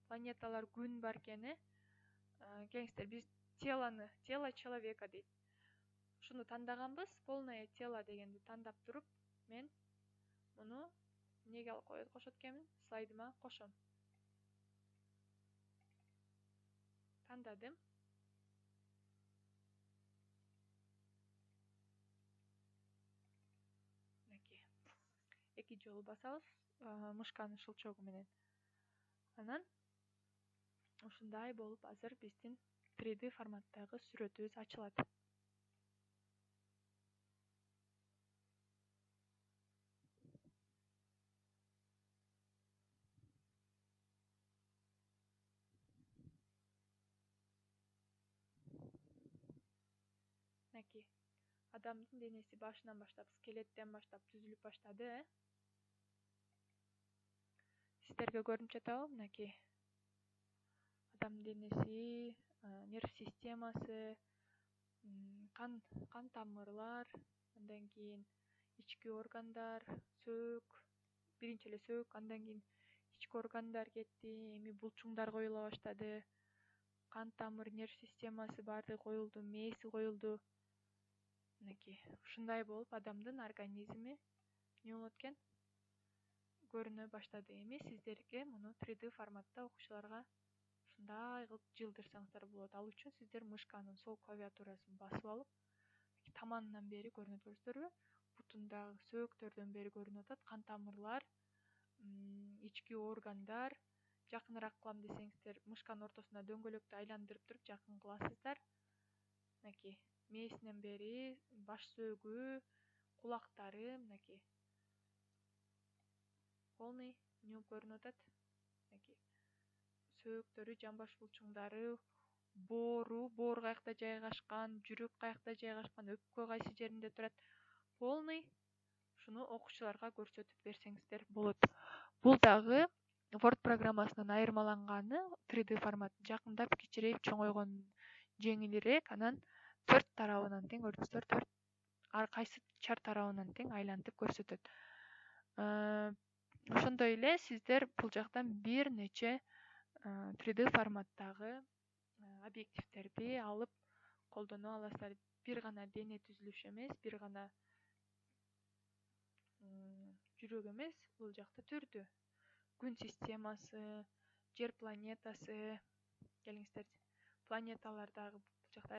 планеталар, күн бар экен. Келиңиздер, биз тело человека дейт. Ушуну тандаганбыз, полное тело дегенди тандап туруп, мен муну эмнеге кошот экенмин? Слайдыма кошом. Тандадым. Мынакей. Эки жолу басабыз мышканын шылчогу менен. Анан ушундай болуп азыр биздин 3D форматтагы сүрөтүбүз ачылат. мынакей адамдын денеси башынан баштап, скелеттен баштап түзүлүп баштады, Сиздерге көрүнүп жатабы? Мынакей адамдын денеси, нерв системасы, кан тамырлар, андан кийин ички органдар, сөөк, биринчи эле сөөк, андан кийин ички органдар кетти, эми булчуңдар коюла баштады, кан тамыр, нерв системасы баардыгы коюлду, мээси коюлду. Мынакей ушундай болуп адамдын организми эмне болот экен? Көрүнө баштады. Эми сиздерге муну 3D форматта окуучуларга ушундай кылып жылдырсаңыздар болот. Ал үчүн сиздер мышканын сол клавиатурасын басып алып, таманынан бери көрүнөт көрүңүздөр, бутундагы сөөктөрдөн бери көрүнүп атат, кан тамырлар, ички органдар. Жакыныраак кылам десеңиздер, мышканын ортосуна дөңгөлөктү айландырып туруп жакын кыласыздар. Мынакей мээсинен бери баш сөөгү, кулактары, мынакей полный нюк көрүнүп атат. Мынакей сөөктөрү, жамбаш булчуңдары, боору каякта жайгашкан, жүрөк каякта жайгашкан, өпкө кайсы жеринде турат, полный. Ушуну окуучуларга көрсөтүп берсеңиздер болот. Бул дагы Word программасынан айырмаланганы 3D форматын жакындап, кичирейип, чоңойгон жеңилирээк, анан 4 тарабынан тең, көрдүңүздөр, ар кайсы чар тарабынан тең айлантып көрсөтөт. Ошондой эле сиздер бул жактан бир нече 3D форматтагы объективтерди алып колдоно аласыздар. Бир гана дене түзүлүшү эмес, бир гана жүрөк эмес, бул жакта түрдүү. Күн системасы, жер планетасы, келиңиздер, планеталар дагы бул жакта